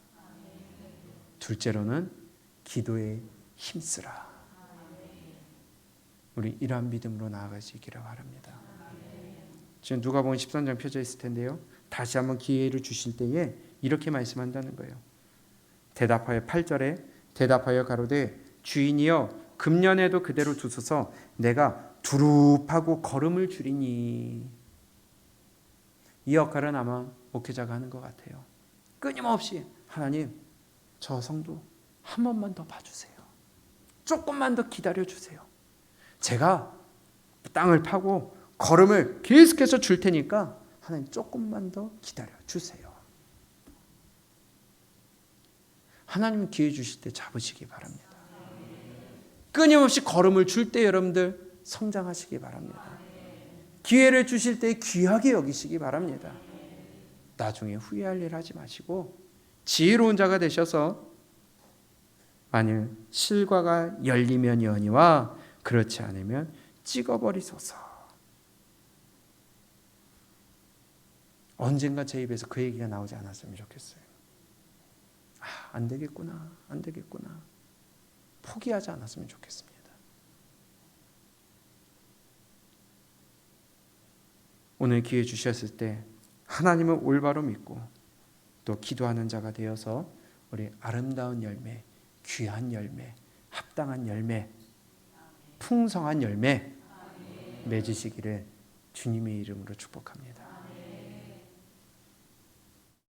둘째로는 기도에 힘쓰라. 우리 이러한 믿음으로 나아가시기를 바랍니다. 지금 누가복음 13장 펴져 있을 텐데요. 다시 한번 기회를 주실 때에 이렇게 말씀한다는 거예요. 대답하여 8절에 대답하여 가로되 주인이여 금년에도 그대로 두소서. 내가 두릅하고 거름을 줄이니. 이 역할은 아마 목회자가 하는 것 같아요. 끊임없이 하나님 저 성도 한 번만 더 봐주세요. 조금만 더 기다려주세요. 제가 땅을 파고 거름을 계속해서 줄 테니까 하나님 조금만 더 기다려주세요. 하나님 기회 주실 때 잡으시기 바랍니다. 끊임없이 걸음을 줄 때 여러분들 성장하시기 바랍니다. 기회를 주실 때 귀하게 여기시기 바랍니다. 나중에 후회할 일 하지 마시고 지혜로운 자가 되셔서 만일 실과가 열리면 연히와 그렇지 않으면 찍어버리소서. 언젠가 제 입에서 그 얘기가 나오지 않았으면 좋겠어요. 안 되겠구나, 안 되겠구나. 포기하지 않았으면 좋겠습니다. 오늘 기회 주셨을 때 하나님을 올바로 믿고 또 기도하는 자가 되어서 우리 아름다운 열매, 귀한 열매, 합당한 열매, 풍성한 열매 맺으시기를 주님의 이름으로 축복합니다.